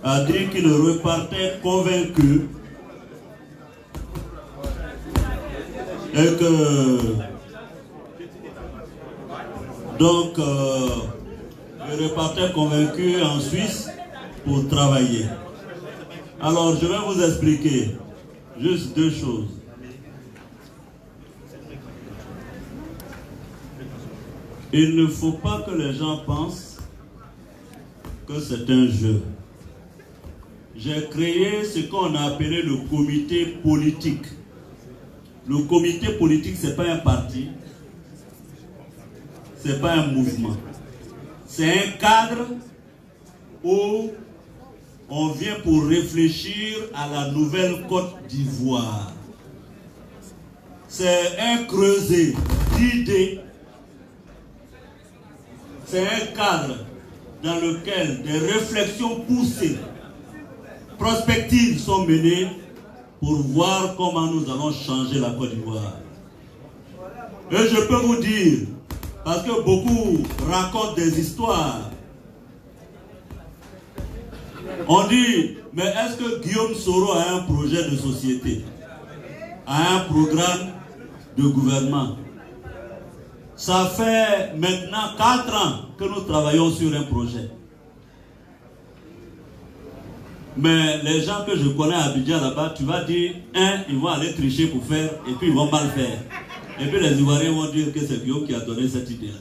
a dit qu'il repartait convaincu et que donc il repartait convaincu en Suisse pour travailler. Alors je vais vous expliquer juste deux choses. Il ne faut pas que les gens pensent que c'est un jeu. J'ai créé ce qu'on a appelé le comité politique. Le comité politique, ce n'est pas un parti, ce n'est pas un mouvement. C'est un cadre où on vient pour réfléchir à la nouvelle Côte d'Ivoire. C'est un creuset d'idées. C'est un cadre dans lequel des réflexions poussées, prospectives sont menées pour voir comment nous allons changer la Côte d'Ivoire. Et je peux vous dire Parce que beaucoup racontent des histoires. On dit, mais est-ce que Guillaume Soro a un projet de société, a un programme de gouvernement? Ça fait maintenant 4 ans que nous travaillons sur un projet. Mais les gens que je connais à Abidjan là-bas, tu vas dire, ils vont aller tricher pour faire, et puis ils vont mal faire. Et puis les Ivoiriens vont dire que c'est Guillaume qui a donné cette idée-là.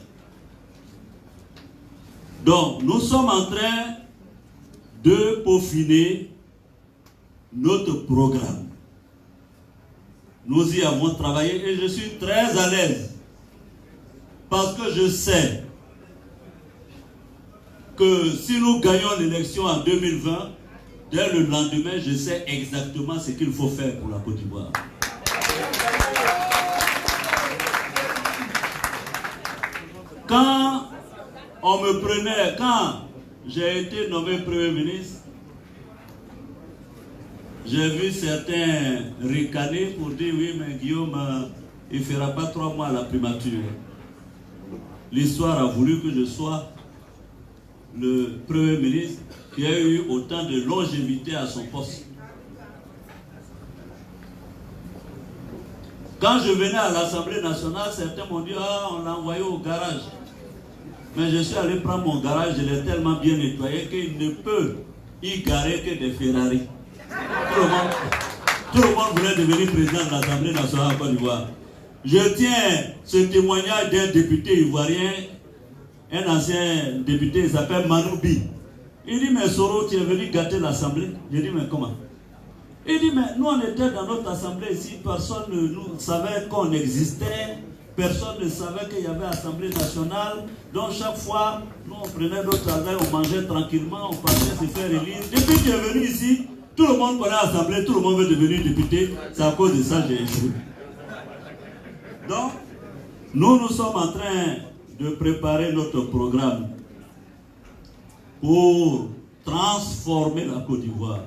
Donc, nous sommes en train de peaufiner notre programme. Nous y avons travaillé et je suis très à l'aise parce que je sais que si nous gagnons l'élection en 2020, dès le lendemain, je sais exactement ce qu'il faut faire pour la Côte d'Ivoire. Quand on me prenait, quand j'ai été nommé Premier ministre, j'ai vu certains ricaner pour dire oui, mais Guillaume, il ne fera pas 3 mois à la primature. L'histoire a voulu que je sois le Premier ministre qui a eu autant de longévité à son poste. Quand je venais à l'Assemblée nationale, certains m'ont dit ah, on l'a envoyé au garage. Mais je suis allé prendre mon garage, je l'ai tellement bien nettoyé qu'il ne peut y garer que des Ferrari. Tout le monde voulait devenir président de l'Assemblée nationale en Côte d'Ivoire. Je tiens ce témoignage d'un député ivoirien, un ancien député, il s'appelle Manoubi. Il dit, mais Soro, tu es venu gâter l'Assemblée. Je dis, mais comment? Il dit, mais nous on était dans notre Assemblée ici, personne ne nous savait qu'on existait. Personne ne savait qu'il y avait Assemblée nationale. Donc chaque fois, nous on prenait notre travail, on mangeait tranquillement, on passait se faire élire. Depuis que tu es venu ici, tout le monde connaît l'Assemblée, tout le monde veut devenir député. C'est à cause de ça que j'ai échoué. Donc, nous sommes en train de préparer notre programme pour transformer la Côte d'Ivoire.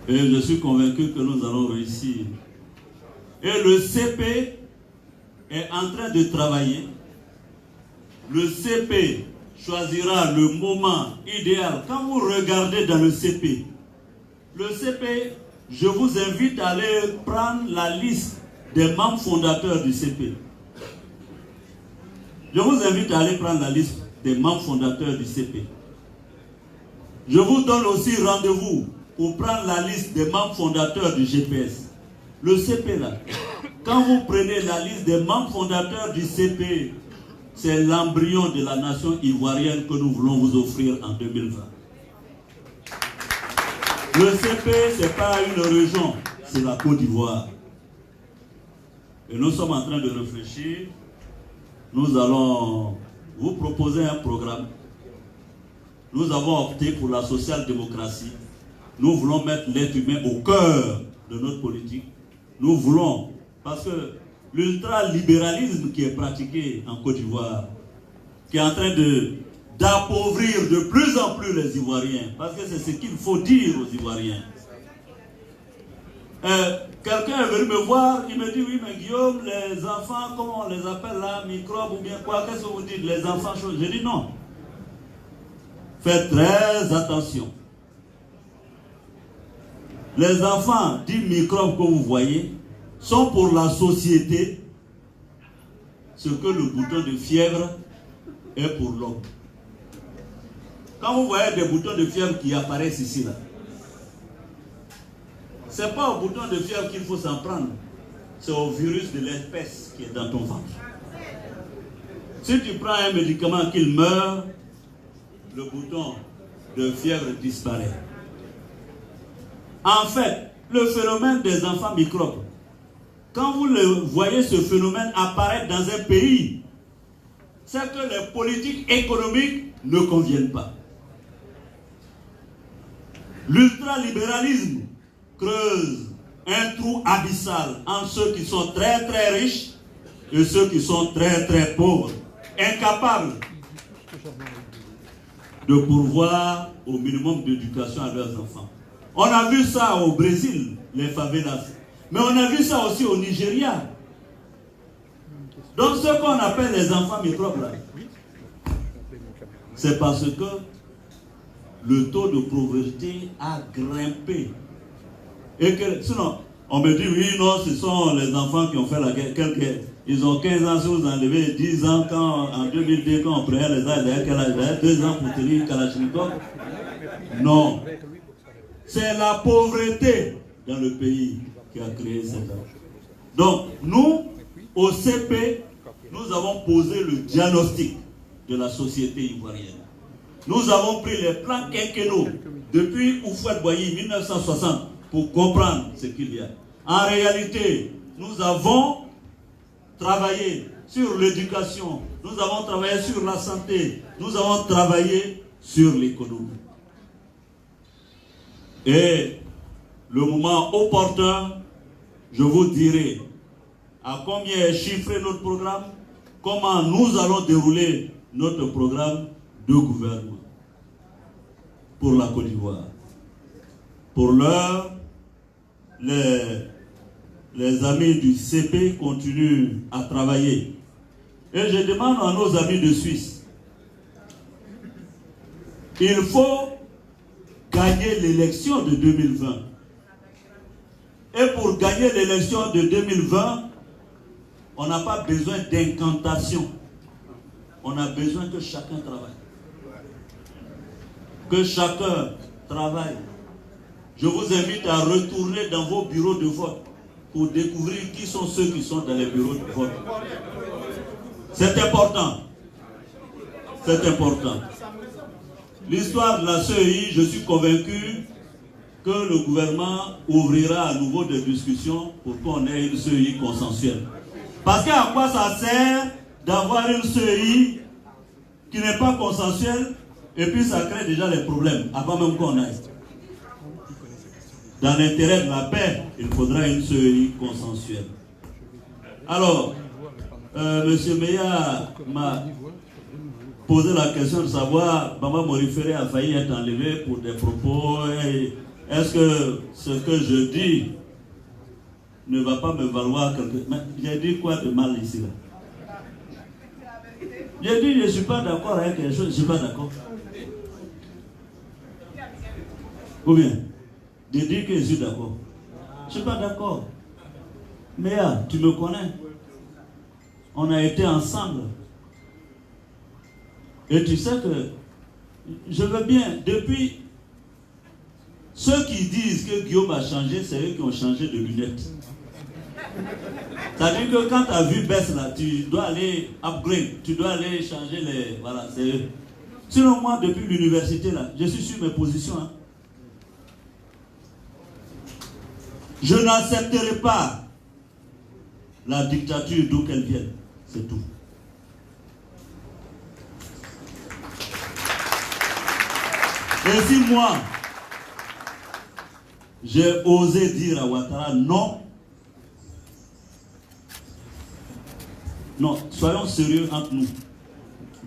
Et je suis convaincu que nous allons réussir. Et le CP est en train de travailler. Le CP choisira le moment idéal. Quand vous regardez dans le CP, je vous invite à aller prendre la liste des membres fondateurs du CP. Je vous invite à aller prendre la liste des membres fondateurs du CP. Je vous donne aussi rendez-vous pour prendre la liste des membres fondateurs du GPS. Le CP là, quand vous prenez la liste des membres fondateurs du CP, c'est l'embryon de la nation ivoirienne que nous voulons vous offrir en 2020. Le CP, ce n'est pas une région, c'est la Côte d'Ivoire. Et nous sommes en train de réfléchir. Nous allons vous proposer un programme. Nous avons opté pour la social-démocratie. Nous voulons mettre l'être humain au cœur de notre politique. Nous voulons, parce que l'ultralibéralisme qui est pratiqué en Côte d'Ivoire, qui est en train d'appauvrir de plus en plus les Ivoiriens, parce que c'est ce qu'il faut dire aux Ivoiriens. Quelqu'un est venu me voir, il me dit, oui, mais Guillaume, les enfants, comment on les appelle là, microbes ou bien quoi, qu'est-ce que vous dites, les enfants chauds? J'ai dit non. Faites très attention. Les enfants, dits microbes que vous voyez, sont pour la société ce que le bouton de fièvre est pour l'homme. Quand vous voyez des boutons de fièvre qui apparaissent ici, là, ce n'est pas au bouton de fièvre qu'il faut s'en prendre, c'est au virus de l'espèce qui est dans ton ventre. Si tu prends un médicament qu'il meurt, le bouton de fièvre disparaît. En fait, le phénomène des enfants microbes, quand vous voyez ce phénomène apparaître dans un pays, c'est que les politiques économiques ne conviennent pas. L'ultralibéralisme creuse un trou abyssal entre ceux qui sont très très riches et ceux qui sont très très pauvres, incapables de pourvoir au minimum d'éducation à leurs enfants. On a vu ça au Brésil, les favelas. Mais on a vu ça aussi au Nigeria. Donc ce qu'on appelle les enfants microbes là, c'est parce que le taux de pauvreté a grimpé. Et que, sinon, on me dit, oui, non, ce sont les enfants qui ont fait la guerre. Ils ont 15 ans, si vous enlevez 10 ans, en 2002, quand on prenait les âges, quel âge, 2 ans pour tenir Kalachnikov. Non. C'est la pauvreté dans le pays qui a créé cette âge. Donc, nous, au CP, nous avons posé le diagnostic de la société ivoirienne. Nous avons pris les plans quinquennaux depuis Houphouët-Boigny 1960 pour comprendre ce qu'il y a. En réalité, nous avons travaillé sur l'éducation, nous avons travaillé sur la santé, nous avons travaillé sur l'économie. Et le moment opportun, je vous dirai à combien est chiffré notre programme, comment nous allons dérouler notre programme de gouvernement pour la Côte d'Ivoire. Pour l'heure, les amis du CP continuent à travailler. Et je demande à nos amis de Suisse, il faut gagner l'élection de 2020. Et pour gagner l'élection de 2020, on n'a pas besoin d'incantation. On a besoin que chacun travaille. Que chacun travaille. Je vous invite à retourner dans vos bureaux de vote pour découvrir qui sont ceux qui sont dans les bureaux de vote. C'est important. C'est important. L'histoire de la CEI, je suis convaincu que le gouvernement ouvrira à nouveau des discussions pour qu'on ait une CEI consensuelle. Parce qu'à quoi ça sert d'avoir une CEI qui n'est pas consensuelle et puis ça crée déjà les problèmes avant même qu'on aille. Dans l'intérêt de la paix, il faudra une CEI consensuelle. Alors, M. Meya m'a posé la question de savoir, Bamba Morifere a failli être enlevé pour des propos. Est-ce que ce que je dis ne va pas me valoir quelque chose? J'ai dit quoi de mal ici là? J'ai dit je ne suis pas d'accord avec quelque chose, je ne suis pas d'accord. Ou bien, j'ai dit que je suis d'accord. Je ne suis pas d'accord. Mais tu me connais. On a été ensemble. Et tu sais que je veux bien, depuis ceux qui disent que Guillaume a changé, c'est eux qui ont changé de lunettes. C'est-à-dire que quand ta vue baisse là, tu dois aller upgrade, tu dois aller changer les... Voilà, c'est eux. Sinon moi, depuis l'université là, je suis sur mes positions. Hein. Je n'accepterai pas la dictature d'où qu'elle vienne. C'est tout. Et si moi, j'ai osé dire à Ouattara non, non, soyons sérieux entre nous.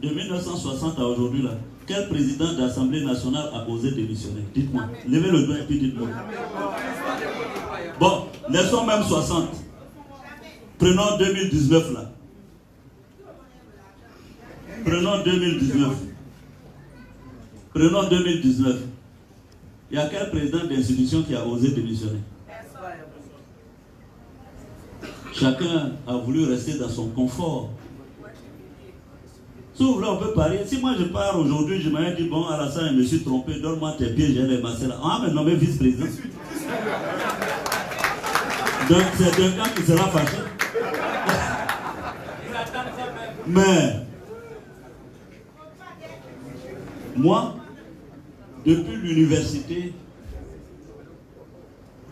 De 1960 à aujourd'hui, là, quel président d'Assemblée nationale a osé démissionner? Dites-moi. Levez le doigt et puis dites-moi. Bon, laissons même 60. Prenons 2019 là. Prenons 2019. Prenons 2019. Il y a quel président d'institution qui a osé démissionner? Chacun a voulu rester dans son confort. Si vous voulez, on peut parler. Si moi je pars aujourd'hui, je m'avais dit, bon, Alassane, je me suis trompé, donne-moi tes pieds, j'ai les massés là. On va me nommer vice-président. Donc c'est un cas qui sera fâché. Mais, moi, depuis l'université,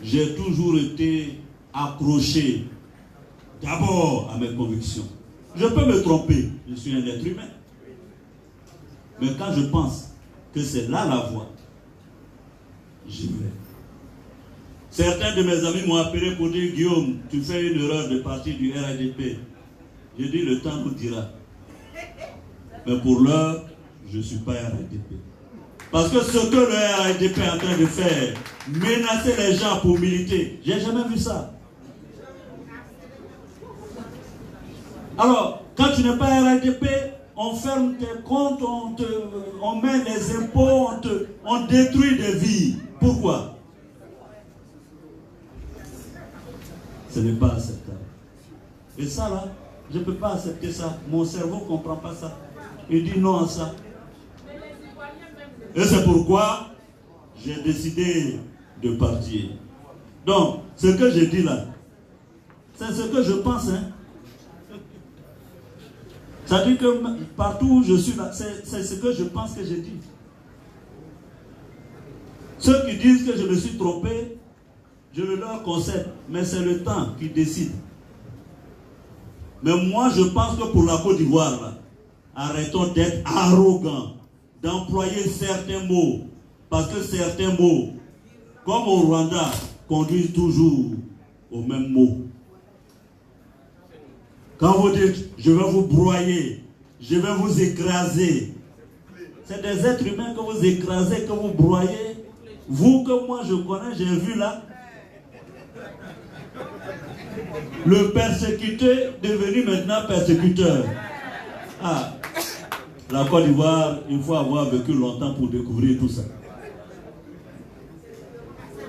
j'ai toujours été accroché d'abord à mes convictions. Je peux me tromper, je suis un être humain. Mais quand je pense que c'est là la voie, j'y vais. Certains de mes amis m'ont appelé pour dire, Guillaume, tu fais une erreur de partie du RADP. J'ai dit, le temps nous dira. Mais pour l'heure, je ne suis pas RADP. Parce que ce que le RADP est en train de faire, menacer les gens pour militer, j'ai jamais vu ça. Alors, quand tu n'es pas RDP, on ferme tes comptes, on met les impôts, on détruit des vies. Pourquoi? Ce n'est pas acceptable. Et ça là, je ne peux pas accepter ça. Mon cerveau ne comprend pas ça. Il dit non à ça. Et c'est pourquoi j'ai décidé de partir. Donc, ce que je dis là, c'est ce que je pense. Hein. Ça dit que partout où je suis là, c'est ce que je pense que je dis. Ceux qui disent que je me suis trompé, je le leur concède, mais c'est le temps qui décide. Mais moi, je pense que pour la Côte d'Ivoire, là, arrêtons d'être arrogants, d'employer certains mots, parce que certains mots, comme au Rwanda, conduisent toujours au même mot. Quand vous dites, je vais vous broyer, je vais vous écraser, c'est des êtres humains que vous écrasez, que vous broyez. Vous que moi je connais, j'ai vu là, le persécuté devenu maintenant persécuteur. Ah, la Côte d'Ivoire, il faut avoir vécu longtemps pour découvrir tout ça.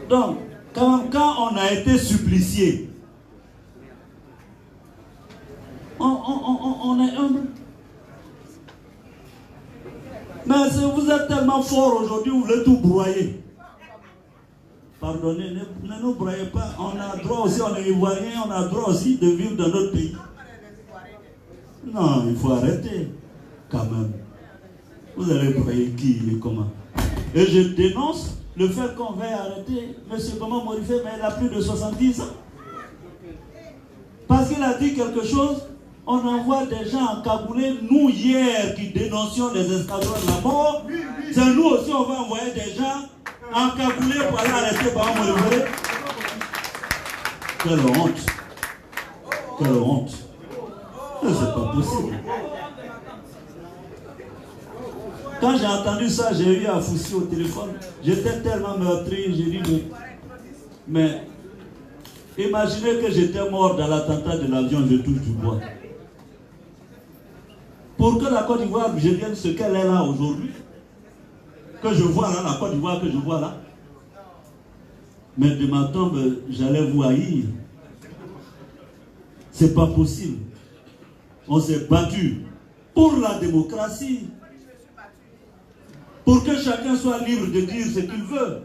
Donc, quand on a été supplicié, on est humble. Mais vous êtes tellement fort aujourd'hui, vous voulez tout broyer. Pardonnez, ne nous broyez pas. On a droit aussi, on est ivoirien, on a droit aussi de vivre dans notre pays. Non, il faut arrêter, quand même. Vous allez broyer qui et comment? Et je dénonce le fait qu'on va arrêter M. Comment Morife, mais il a plus de 70 ans. Parce qu'il a dit quelque chose, on envoie des gens encagoulés. Nous, hier, qui dénoncions les escadrons de la mort, c'est nous aussi, on va envoyer des gens encagoulés pour aller arrêter par Morife. Quelle honte. Quelle honte. C'est pas possible. Quand j'ai entendu ça, j'ai eu à Foussi au téléphone. J'étais tellement meurtri, j'ai dit, mais imaginez que j'étais mort dans l'attentat de l'avion, je touche du bois. Pour que la Côte d'Ivoire devienne ce qu'elle est là aujourd'hui, que je vois là, la Côte d'Ivoire que je vois là, mais de ma tombe, j'allais vous haïr. C'est pas possible. On s'est battu pour la démocratie, pour que chacun soit libre de dire ce qu'il veut.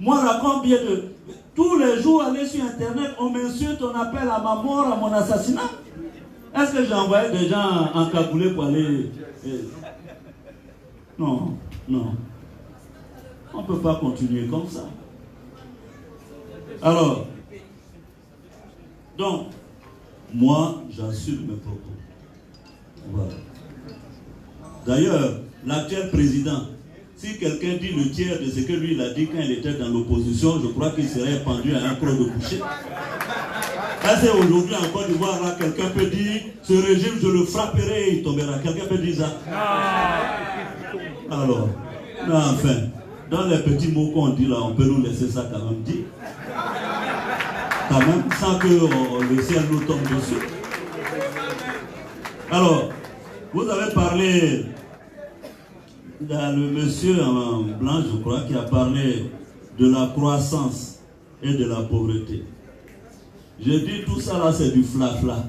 Moi, là, combien de... Tous les jours, aller sur Internet, on m'insulte, on appelle à ma mort, à mon assassinat. Est-ce que j'ai envoyé des gens encagoulés pour aller... Non, non. On ne peut pas continuer comme ça. Alors, donc, moi, j'assume mes propos. Voilà. D'ailleurs, l'actuel président, si quelqu'un dit le tiers de ce que lui il a dit quand il était dans l'opposition, je crois qu'il serait pendu à un croc de boucher. Est-ce qu'aujourd'hui en Côte d'Ivoire, là, quelqu'un peut dire ce régime, je le frapperai et il tombera? Quelqu'un peut dire ça? Alors, mais enfin, dans les petits mots qu'on dit là, on peut nous laisser ça quand même dire. Quand même, sans que le ciel nous tombe dessus. Alors, vous avez parlé, le monsieur en blanc, je crois, qui a parlé de la croissance et de la pauvreté. Je dis tout ça là, c'est du fla-fla.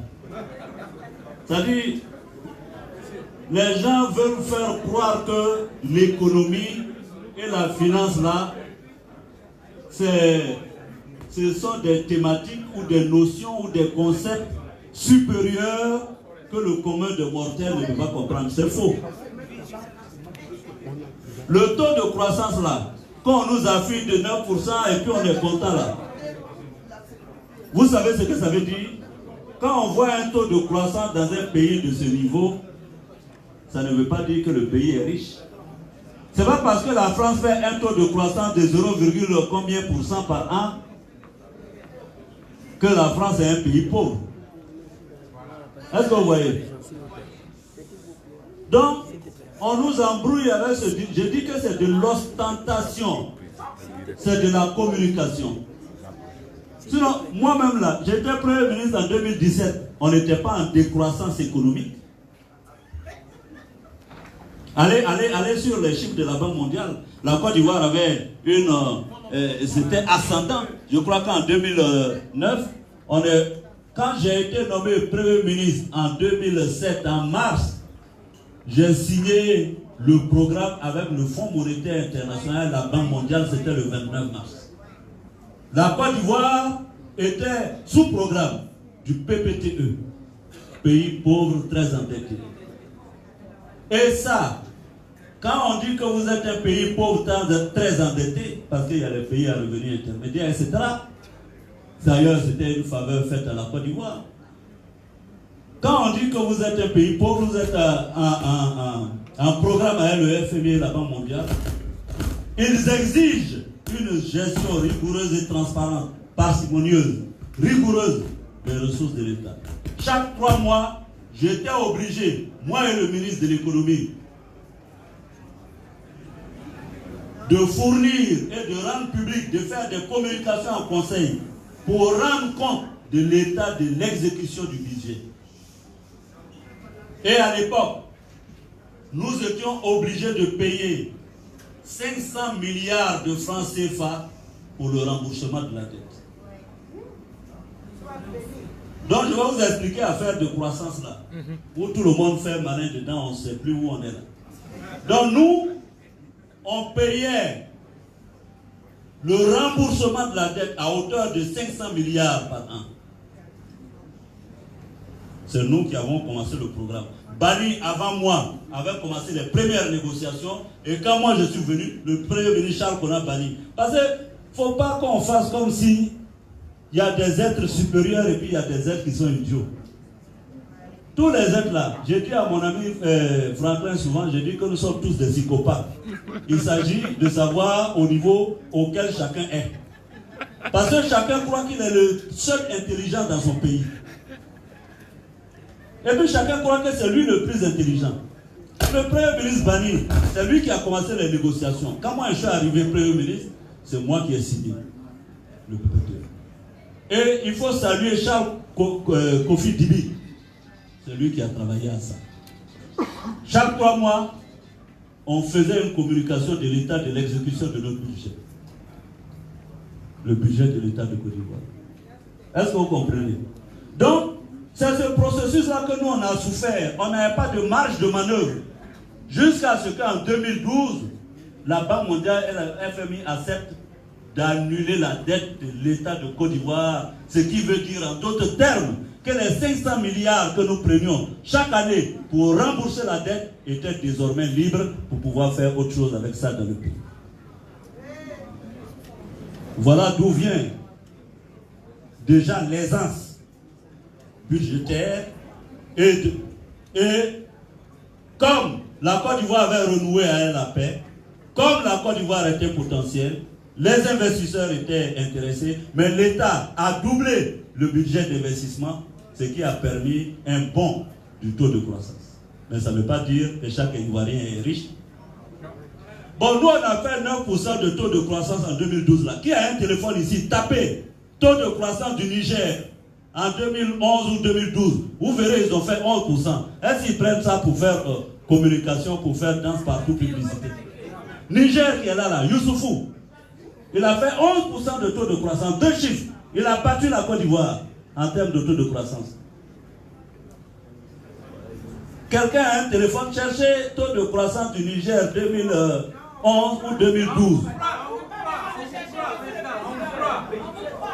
C'est-à-dire, les gens veulent faire croire que l'économie et la finance là, ce sont des thématiques ou des notions ou des concepts supérieurs que le commun des mortels ne peut pas comprendre. C'est faux. Le taux de croissance là, quand on nous affiche de 9% et puis on est content là, vous savez ce que ça veut dire? Quand on voit un taux de croissance dans un pays de ce niveau, ça ne veut pas dire que le pays est riche. C'est pas parce que la France fait un taux de croissance de 0, combien % par an que la France est un pays pauvre. Est-ce que vous voyez? Donc, on nous embrouille avec ce... Je dis que c'est de l'ostentation. C'est de la communication. Sinon, moi-même là, j'étais Premier ministre en 2017. On n'était pas en décroissance économique. Allez sur les chiffres de la Banque mondiale. La Côte d'Ivoire avait une... c'était ascendant. Je crois qu'en 2009, quand j'ai été nommé Premier ministre en 2007, en mars, j'ai signé le programme avec le Fonds monétaire international, la Banque mondiale, c'était le 29 mars. La Côte d'Ivoire était sous programme du PPTE, pays pauvre très endetté. Et ça, quand on dit que vous êtes un pays pauvre très endetté, parce qu'il y a les pays à revenus intermédiaires, etc., d'ailleurs c'était une faveur faite à la Côte d'Ivoire. Quand on dit que vous êtes un pays pauvre, vous êtes en programme avec le FMI et la Banque mondiale, ils exigent une gestion rigoureuse et transparente, parcimonieuse, rigoureuse des ressources de l'État. Chaque 3 mois, j'étais obligé, moi et le ministre de l'économie, de fournir et de rendre public, de faire des communications en conseil pour rendre compte de l'état de l'exécution du budget. Et à l'époque, nous étions obligés de payer 500 milliards de francs CFA pour le remboursement de la dette. Donc je vais vous expliquer l'affaire de croissance là, où tout le monde fait malin dedans, on ne sait plus où on est là. Donc nous, on payait le remboursement de la dette à hauteur de 500 milliards par an. C'est nous qui avons commencé le programme. Bani, avant moi, avait commencé les premières négociations. Et quand moi je suis venu, le premier ministre Charles Konan Bani. Parce qu'il ne faut pas qu'on fasse comme si il y a des êtres supérieurs et puis il y a des êtres qui sont idiots. Tous les êtres là, j'ai dit à mon ami Franklin souvent, j'ai dit que nous sommes tous des psychopathes. Il s'agit de savoir au niveau auquel chacun est. Parce que chacun croit qu'il est le seul intelligent dans son pays. Et puis chacun croit que c'est lui le plus intelligent. Le Premier ministre Bani, c'est lui qui a commencé les négociations. Quand moi je suis arrivé Premier ministre, c'est moi qui ai signé le PPTE. Et il faut saluer Charles Kofi Dibi. C'est lui qui a travaillé à ça. Chaque 3 mois, on faisait une communication de l'état de l'exécution de notre budget. Le budget de l'État de Côte d'Ivoire. Est-ce que vous comprenez? Donc, c'est ce processus-là que nous, on a souffert. On n'avait pas de marge de manœuvre. Jusqu'à ce qu'en 2012, la Banque mondiale et la FMI acceptent d'annuler la dette de l'État de Côte d'Ivoire. Ce qui veut dire, en d'autres termes, que les 500 milliards que nous prenions chaque année pour rembourser la dette étaient désormais libres pour pouvoir faire autre chose avec ça dans le pays. Voilà d'où vient déjà l'aisance budgétaire et comme la Côte d'Ivoire avait renoué à elle la paix, comme la Côte d'Ivoire était potentielle, les investisseurs étaient intéressés, mais l'État a doublé le budget d'investissement, ce qui a permis un bond du taux de croissance. Mais ça ne veut pas dire que chaque Ivoirien est riche. Bon, nous on a fait 9% de taux de croissance en 2012 là. Qui a un téléphone ici? Tapez taux de croissance du Niger en 2011 ou 2012. Vous verrez, ils ont fait 11%. Est-ce qu'ils prennent ça pour faire communication, pour faire danse partout, publicité? Niger qui est là, Youssoufou, il a fait 11% de taux de croissance, 2 chiffres. Il a battu la Côte d'Ivoire en termes de taux de croissance. Quelqu'un a un téléphone, cherchez taux de croissance du Niger 2011 ou 2012.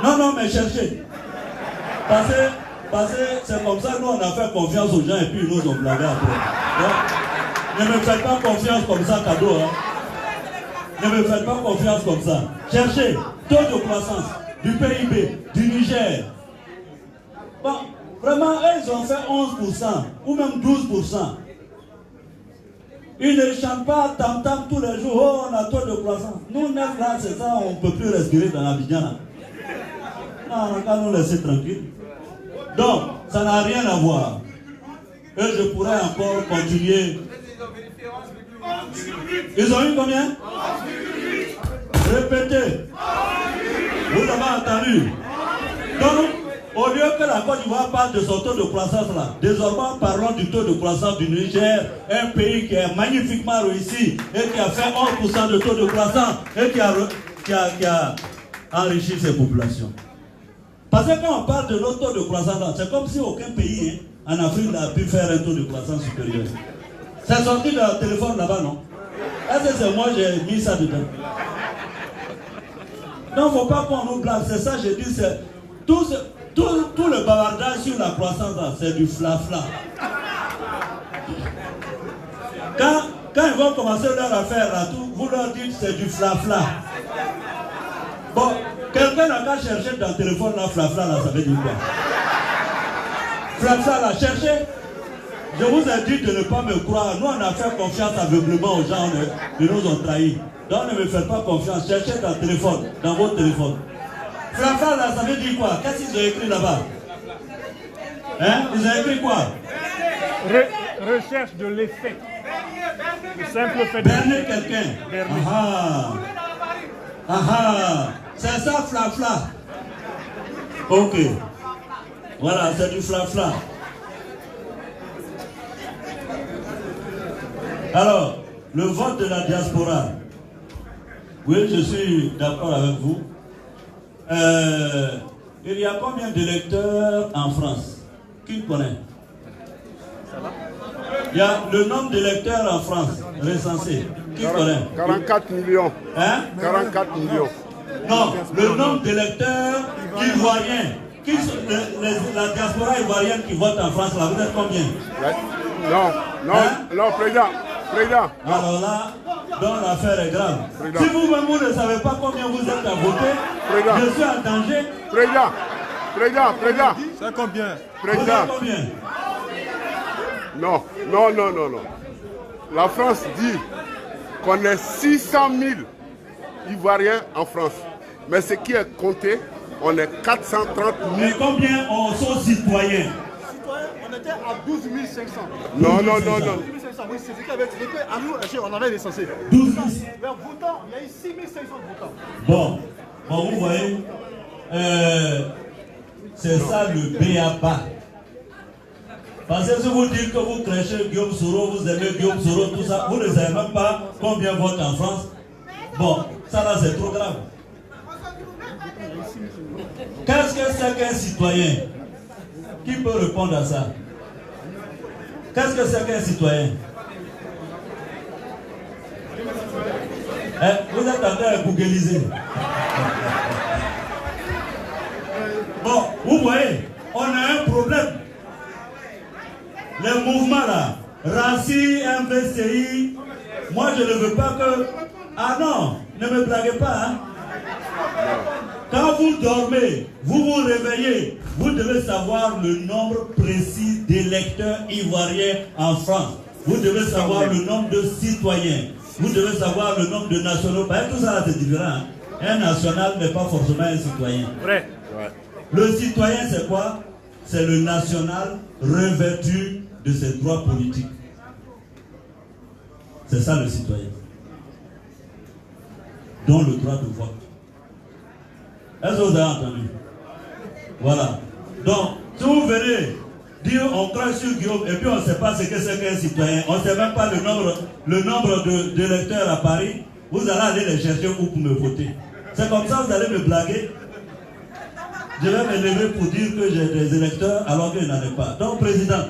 Non, mais cherchez. Parce que c'est comme ça, nous on a fait confiance aux gens et puis ils nous ont blagué après. Donc, ne me faites pas confiance comme ça, cadeau. Hein. Ne me faites pas confiance comme ça. Cherchez taux de croissance du PIB, du Niger. Bon, vraiment, eux, ils ont fait 11% ou même 12%. Ils ne chantent pas tam-tam tous les jours. Oh, on a taux de croissance. Nous, 9 là, c'est ça, on ne peut plus respirer dans l'Abidjan. Non, on va nous laisser tranquille. Donc, ça n'a rien à voir. Et je pourrais encore continuer. Ils ont eu combien? Répétez. Vous avez entendu? Donc, au lieu que la Côte d'Ivoire parle de son taux de croissance là, désormais parlons du taux de croissance du Niger, un pays qui est magnifiquement réussi et qui a fait 11% de taux de croissance et qui a enrichi ses populations. Parce que quand on parle de notre taux de croissance là, c'est comme si aucun pays en Afrique n'a pu faire un taux de croissance supérieur. C'est sorti de leur téléphone là-bas, non? Est-ce que c'est moi j'ai mis ça dedans? Non, il ne faut pas qu'on nous blâme. C'est ça, j'ai dit, c'est tout le bavardage sur la croissance là, c'est du flafla. Quand ils vont commencer leur affaire là, vous leur dites c'est du flafla. Bon, quelqu'un n'a qu'à chercher dans le téléphone là, flafla là, ça veut dire quoi? Flafla là, cherchez. Je vous ai dit de ne pas me croire. Nous, on a fait confiance aveuglement aux gens, ils nous ont trahis. Donc, ne me faites pas confiance. Cherchez dans le téléphone, dans votre téléphone. Flafla, là, ça veut dire quoi? Qu'est-ce qu'ils ont écrit là-bas? Hein? Ils ont écrit quoi? Recherche de l'effet. Le simple fait de... Berner quelqu'un. C'est ça, flafla. Ok. Voilà, c'est du flafla. Alors, le vote de la diaspora. Oui, je suis d'accord avec vous. Il y a combien d'électeurs en France? Qui connaît? Il y a le nombre d'électeurs en France recensé. Qui connaît? 44 millions. Hein? 44 millions. Non, le nombre d'électeurs ivoiriens. La diaspora ivoirienne qui vote en France, là, vous êtes combien? Non, président. Alors là, donc l'affaire est grave. Président. Si vous-même vous ne savez pas combien vous êtes à voter, je suis en danger. Président. C'est combien? Président. Combien? Non. La France dit qu'on est 600 000 Ivoiriens en France. Mais ce qui est compté, on est 430 000. Mais combien sont citoyens? On était à 12 500. Non. 12 500, oui, c'est ce qui avait été à nous, on avait recensé. 12 000. Mais votants, il y a eu 6 500 votants. Bon, vous voyez, c'est ça le B.A.B.A. Parce que si vous dites que vous crachez Guillaume Soro, vous aimez Guillaume Soro, tout ça, vous ne savez même pas combien votent en France. Bon, ça là c'est trop grave. Qu'est-ce que c'est qu'un citoyen? Qui peut répondre à ça? Qu'est-ce que c'est qu'un citoyen? Vous êtes en train de googliser. Bon, vous voyez, on a un problème. Les mouvements là, RACI, MVCI, moi je ne veux pas que... Ah non, ne me blaguez pas. Hein? Quand vous dormez, vous vous réveillez, vous devez savoir le nombre précis d'électeurs ivoiriens en France. Vous devez savoir le nombre de citoyens. Vous devez savoir le nombre de nationaux. Parce que tout ça c'est différent. Hein? Un national n'est pas forcément un citoyen. Vrai. Le citoyen c'est quoi? C'est le national revêtu de ses droits politiques. C'est ça le citoyen. Dont le droit de vote. Est-ce que vous avez entendu? Voilà. Donc, si vous venez dire on crache sur Guillaume et puis on ne sait pas ce que c'est qu'un citoyen, on ne sait même pas le nombre d'électeurs à Paris, vous allez aller les chercher où pour me voter. C'est comme ça que vous allez me blaguer. Je vais me lever pour dire que j'ai des électeurs alors qu'il n'en a pas. Donc, président,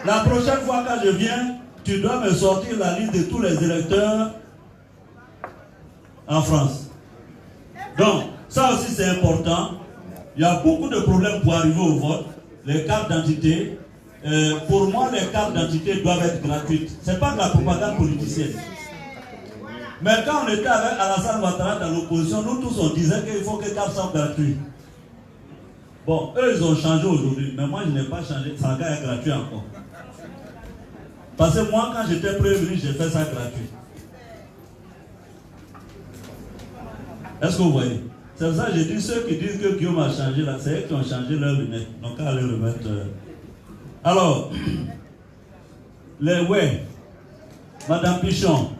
la prochaine fois que je viens, tu dois me sortir la liste de tous les électeurs en France. Donc, ça aussi c'est important. Il y a beaucoup de problèmes pour arriver au vote. Les cartes d'identité. Pour moi, les cartes d'identité doivent être gratuites. Ce n'est pas de la propagande politicienne. Mais quand on était avec Alassane Ouattara dans l'opposition, nous tous on disait qu'il faut que les cartes soient gratuites. Bon, eux ils ont changé aujourd'hui. Mais moi je n'ai pas changé. Ça est gratuit encore. Parce que moi quand j'étais Premier ministre, j'ai fait ça gratuit. Est-ce que vous voyez? C'est pour ça que j'ai dit, ceux qui disent que Guillaume a changé là, c'est eux qui ont changé leurs lunettes. Donc à les remettre. Alors, les ouais, Madame Pichon,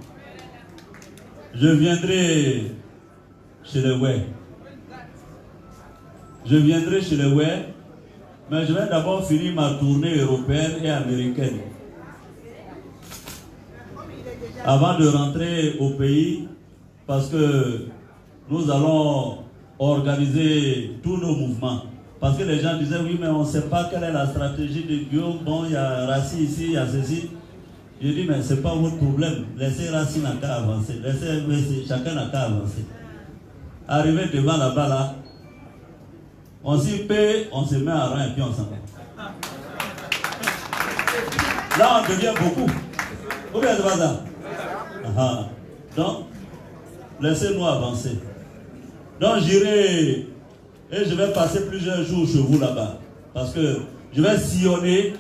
je viendrai chez les ouais. je viendrai chez les Ouai, mais je vais d'abord finir ma tournée européenne et américaine. Avant de rentrer au pays, parce que nous allons organiser tous nos mouvements. Parce que les gens disaient, oui, mais on ne sait pas quelle est la stratégie de Guillaume. Bon, il y a Rassi ici, il y a ceci. J'ai dit, mais ce n'est pas votre problème. Laissez Rassi n'a qu'à avancer. Laissez chacun n'a qu'à avancer. Arrivé devant là-bas, là, on s'y paie, on se met à rang et puis on s'en va. Là, on devient beaucoup. Ou bien c'est pas ça? Donc, laissez-nous avancer. Donc, j'irai et je vais passer plusieurs jours chez vous là-bas. Parce que je vais sillonner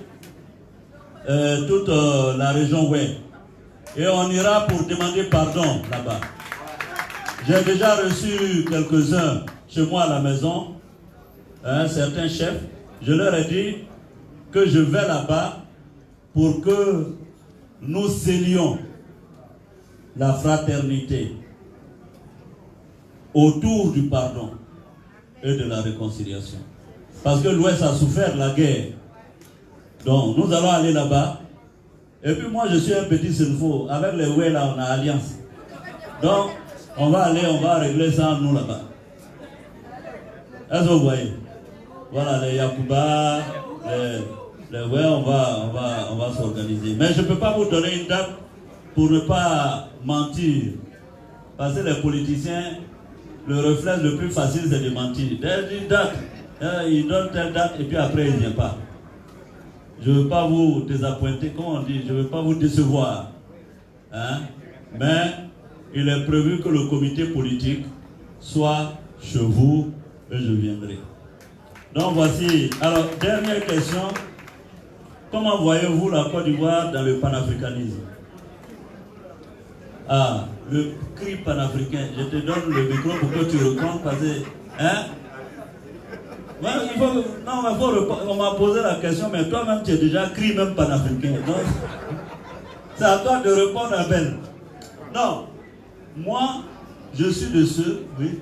toute la région Ouai. Et on ira pour demander pardon là-bas. J'ai déjà reçu quelques-uns chez moi à la maison, certains chefs. Je leur ai dit que je vais là-bas pour que nous scellions la fraternité autour du pardon et de la réconciliation. Parce que l'Ouest a souffert la guerre. Donc nous allons aller là-bas. Et puis moi je suis un petit Senfo. Avec les Ouai là on a alliance. Donc on va aller, on va régler ça nous là-bas. Est-ce que vous voyez? Voilà les Yakuba, les Ouai, on va s'organiser. Mais je ne peux pas vous donner une date pour ne pas mentir. Parce que les politiciens, le réflexe le plus facile c'est de mentir. Dès une date, ils donnent telle date et puis après ils ne viennent pas. Je ne veux pas vous désappointer, comme on dit, je ne veux pas vous décevoir. Mais il est prévu que le comité politique soit chez vous et je viendrai. Donc voici, alors dernière question. Comment voyez-vous la Côte d'Ivoire dans le panafricanisme? Ah, le cri panafricain. Je te donne le micro pour que tu répondes parce que... Ouais, on m'a posé la question, mais toi-même tu es déjà cri même panafricain. Donc, c'est à toi de répondre à Ben. Non, moi, je suis de ceux... Oui.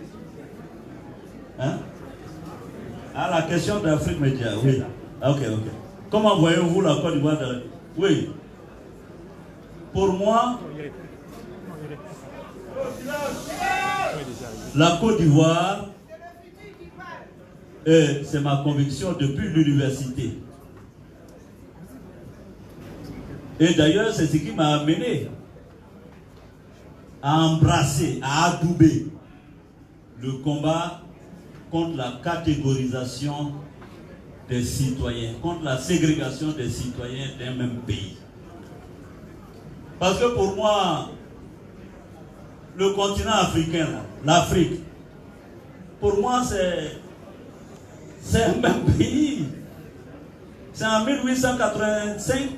La question d'Afrique Média, oui. Ok. Comment voyez-vous la Côte d'Ivoire? Oui. Pour moi, la Côte d'Ivoire, et c'est ma conviction depuis l'université. Et d'ailleurs, c'est ce qui m'a amené à embrasser, à adouber le combat contre la catégorisation des citoyens, contre la ségrégation des citoyens d'un même pays. Parce que pour moi, le continent africain, l'Afrique, pour moi c'est un même pays. C'est en 1885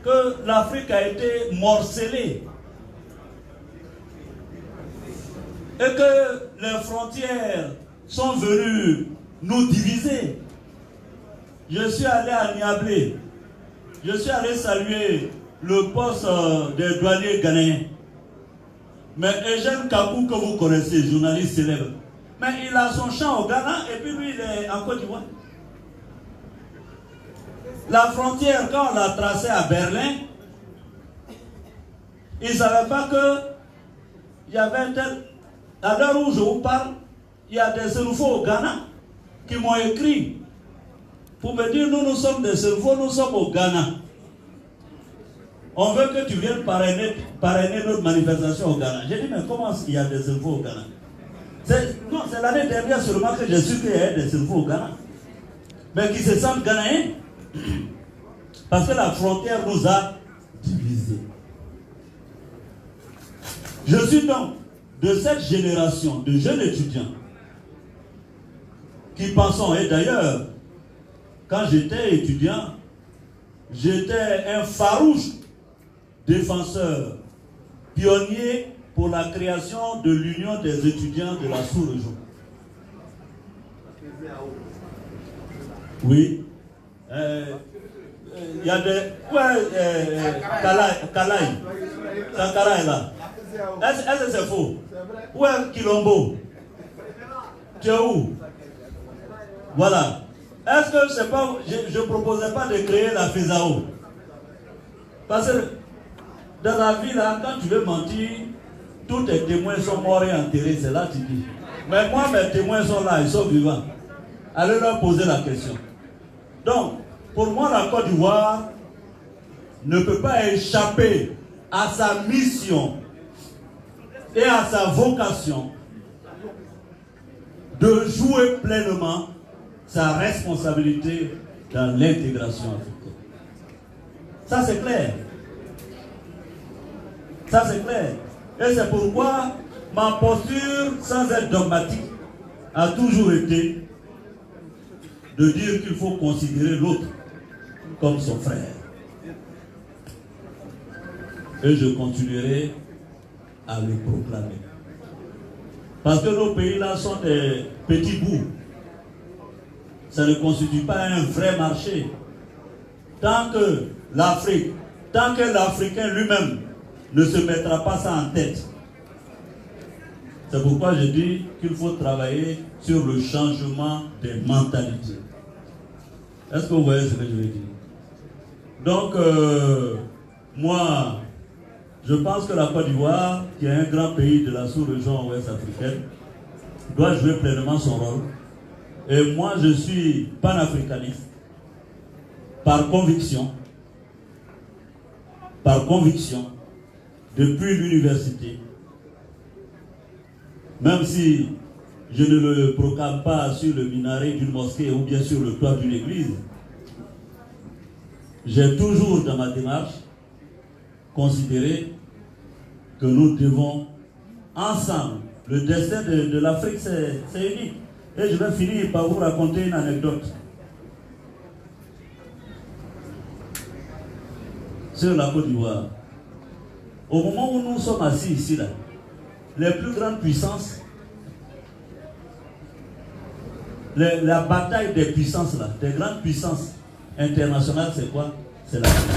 que l'Afrique a été morcelée. Et que les frontières sont venues nous diviser. Je suis allé à Niablé. Je suis allé saluer le poste des douaniers ghanéens. Mais Eugène Kabou, que vous connaissez, journaliste célèbre, mais il a son champ au Ghana et puis lui il est en Côte d'Ivoire. La frontière, quand on l'a tracée à Berlin, ils ne savaient pas qu'il y avait tel... À l'heure où je vous parle, il y a des Senfo au Ghana qui m'ont écrit pour me dire nous sommes des Senfo, nous sommes au Ghana. On veut que tu viennes parrainer notre manifestation au Ghana. J'ai dit mais comment il y a des Senfo au Ghana? Non, c'est l'année dernière seulement que j'ai su qu'il y a des Senfo au Ghana. Mais qui se sentent Ghanéens. Parce que la frontière nous a divisés. Je suis donc de cette génération de jeunes étudiants qui pensons, et d'ailleurs, quand j'étais étudiant, j'étais un farouche défenseur, pionnier pour la création de l'Union des étudiants de la sous-région. Oui. Il y a des... Kalaï. Sankara est là. Est-ce que c'est faux? Où est Kilombo? Tu es où? Voilà. Est-ce que c'est pas, je ne proposais pas de créer la FESAO? Parce que dans la vie, là, quand tu veux mentir, tous tes témoins sont morts et enterrés, c'est là que tu dis. Mais moi, mes témoins sont là, ils sont vivants. Allez leur poser la question. Donc, pour moi, la Côte d'Ivoire ne peut pas échapper à sa mission et à sa vocation de jouer pleinement sa responsabilité dans l'intégration africaine. Ça, c'est clair. Ça, c'est clair. Et c'est pourquoi ma posture, sans être dogmatique, a toujours été de dire qu'il faut considérer l'autre comme son frère. Et je continuerai à le proclamer. Parce que nos pays-là sont des petits bouts. Ça ne constitue pas un vrai marché. Tant que l'Afrique, tant que l'Africain lui-même ne se mettra pas ça en tête. C'est pourquoi je dis qu'il faut travailler sur le changement des mentalités. Est-ce que vous voyez ce que je veux dire? Donc, moi, je pense que la Côte d'Ivoire, qui est un grand pays de la sous-région ouest africaine, doit jouer pleinement son rôle. Et moi, je suis panafricaniste par conviction, depuis l'université. Même si je ne le proclame pas sur le minaret d'une mosquée ou bien sur le toit d'une église, j'ai toujours dans ma démarche considéré que nous devons ensemble, le destin de l'Afrique c'est unique. Et je vais finir par vous raconter une anecdote sur la Côte d'Ivoire. Au moment où nous sommes assis ici, là, les plus grandes puissances, la bataille des puissances, là, des grandes puissances internationales, c'est quoi? C'est l'Afrique.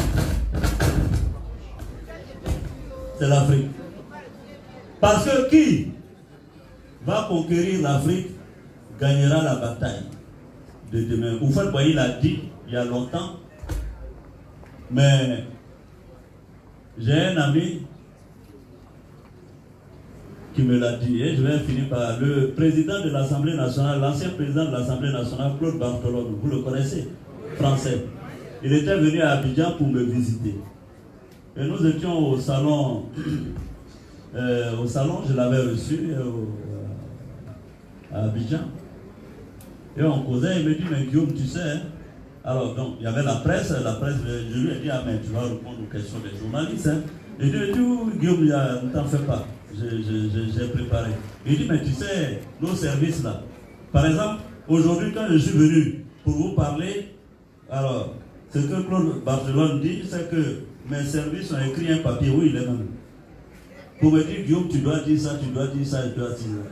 C'est l'Afrique. Parce que qui va conquérir l'Afrique gagnera la bataille de demain. Oufal Boye l'a dit il y a longtemps, mais j'ai un ami qui me l'a dit, et je vais finir par le président de l'Assemblée nationale, l'ancien président de l'Assemblée nationale, Claude Bartholone, vous le connaissez, français. Il était venu à Abidjan pour me visiter. Et nous étions au salon, je l'avais reçu à Abidjan. Et on causait, il me dit, mais Guillaume, tu sais, hein? Alors donc, il y avait la presse, je lui ai dit, ah mais tu vas répondre aux questions des journalistes. Hein? Et je lui ai dit, Guillaume, ne t'en fais pas, j'ai préparé. Il dit, mais tu sais, nos services là, par exemple, aujourd'hui quand je suis venu pour vous parler, alors, ce que Claude Bartholone dit, c'est que mes services ont écrit un papier, oui, il est même. Pour me dire, Guillaume, tu dois dire ça, tu dois dire ça, tu dois dire ça.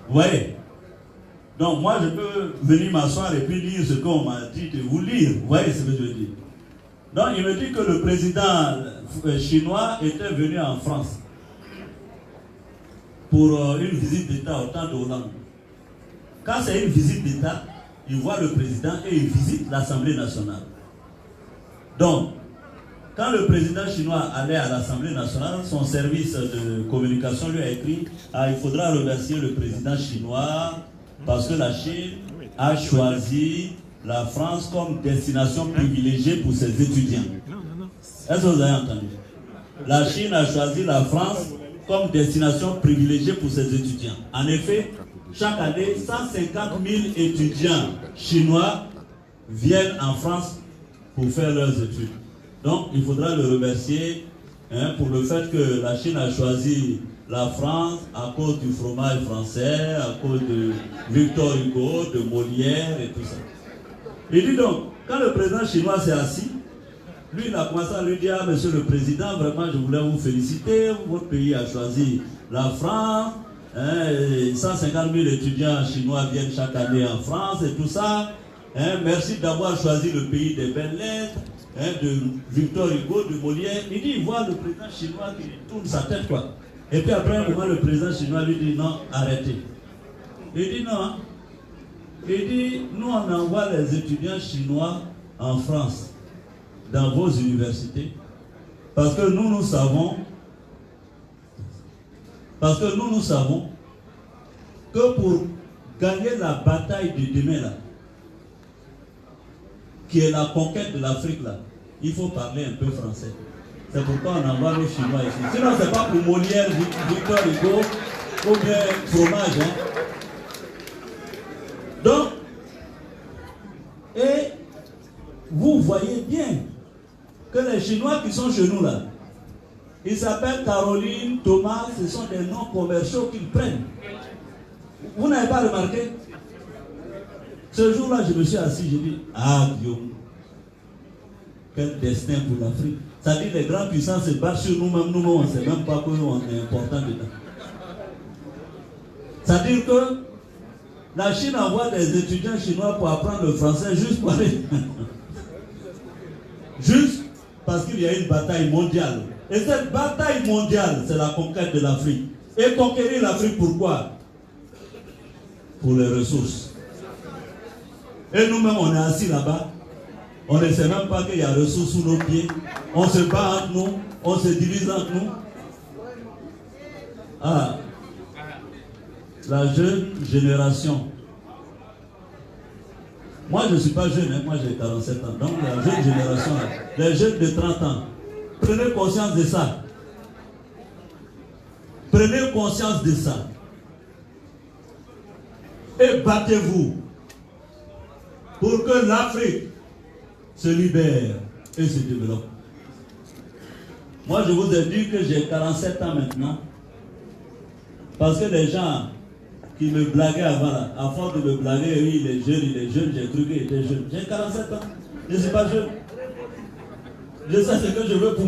Vous voyez? Donc moi je peux venir m'asseoir et puis lire ce qu'on m'a dit de vous lire. Vous voyez ce que je veux dire? Donc il me dit que le président chinois était venu en France pour une visite d'État au temps de Hollande. Quand c'est une visite d'État, il voit le président et il visite l'Assemblée nationale. Donc, quand le président chinois allait à l'Assemblée nationale, son service de communication lui a écrit « Ah, il faudra remercier le président chinois parce que la Chine a choisi la France comme destination privilégiée pour ses étudiants. » Est-ce que vous avez entendu? La Chine a choisi la France comme destination privilégiée pour ses étudiants. En effet, chaque année, 150 000 étudiants chinois viennent en France pour faire leurs études. Donc, il faudra le remercier pour le fait que la Chine a choisi la France à cause du fromage français, à cause de Victor Hugo, de Molière et tout ça. Il dit donc, quand le président chinois s'est assis, lui, il a commencé à lui dire, ah, monsieur le président, vraiment, je voulais vous féliciter, votre pays a choisi la France, 150 000 étudiants chinois viennent chaque année en France et tout ça. Merci d'avoir choisi le pays des belles lettres, de Victor Hugo, de Molière. Il dit, il voit le président chinois qui tourne sa tête, quoi. Et puis après un moment, le président chinois lui dit, non, arrêtez. Il dit, non, Il dit, nous on envoie les étudiants chinois en France, dans vos universités, parce que nous savons que pour gagner la bataille de demain là, qui est la conquête de l'Afrique là, il faut parler un peu français. C'est pourquoi on envoie les Chinois ici. Sinon c'est pas pour Molière, Victor Hugo ou bien fromage. Hein. Donc, et vous voyez bien que les Chinois qui sont chez nous là, ils s'appellent Caroline, Thomas, ce sont des noms commerciaux qu'ils prennent. Vous n'avez pas remarqué? Ce jour-là, je me suis assis, j'ai dit, ah Guillaume, quel destin pour l'Afrique. Ça dit les grandes puissances se battent sur nous-mêmes, nous-mêmes, on ne sait même pas qu'on est important dedans. Ça dit que la Chine envoie des étudiants chinois pour apprendre le français juste pour aller. Juste parce qu'il y a une bataille mondiale. Et cette bataille mondiale, c'est la conquête de l'Afrique. Et conquérir l'Afrique, pourquoi? Pour les ressources. Et nous-mêmes, on est assis là-bas. On ne sait même pas qu'il y a ressources sous nos pieds. On se bat entre nous. On se divise entre nous. Ah, la jeune génération. Moi, je ne suis pas jeune, hein. Moi j'ai 47 ans. Donc la jeune génération, les jeunes de 30 ans, prenez conscience de ça. Prenez conscience de ça. Et battez-vous pour que l'Afrique se libère et se développe. Moi, je vous ai dit que j'ai 47 ans maintenant. Parce que les gens qui me blaguaient avant, là, à force de me blaguer, oui, il est jeune, j'ai cru qu'il était jeune. J'ai 47 ans. Je ne suis pas jeune. Je sais ce que je veux pour moi.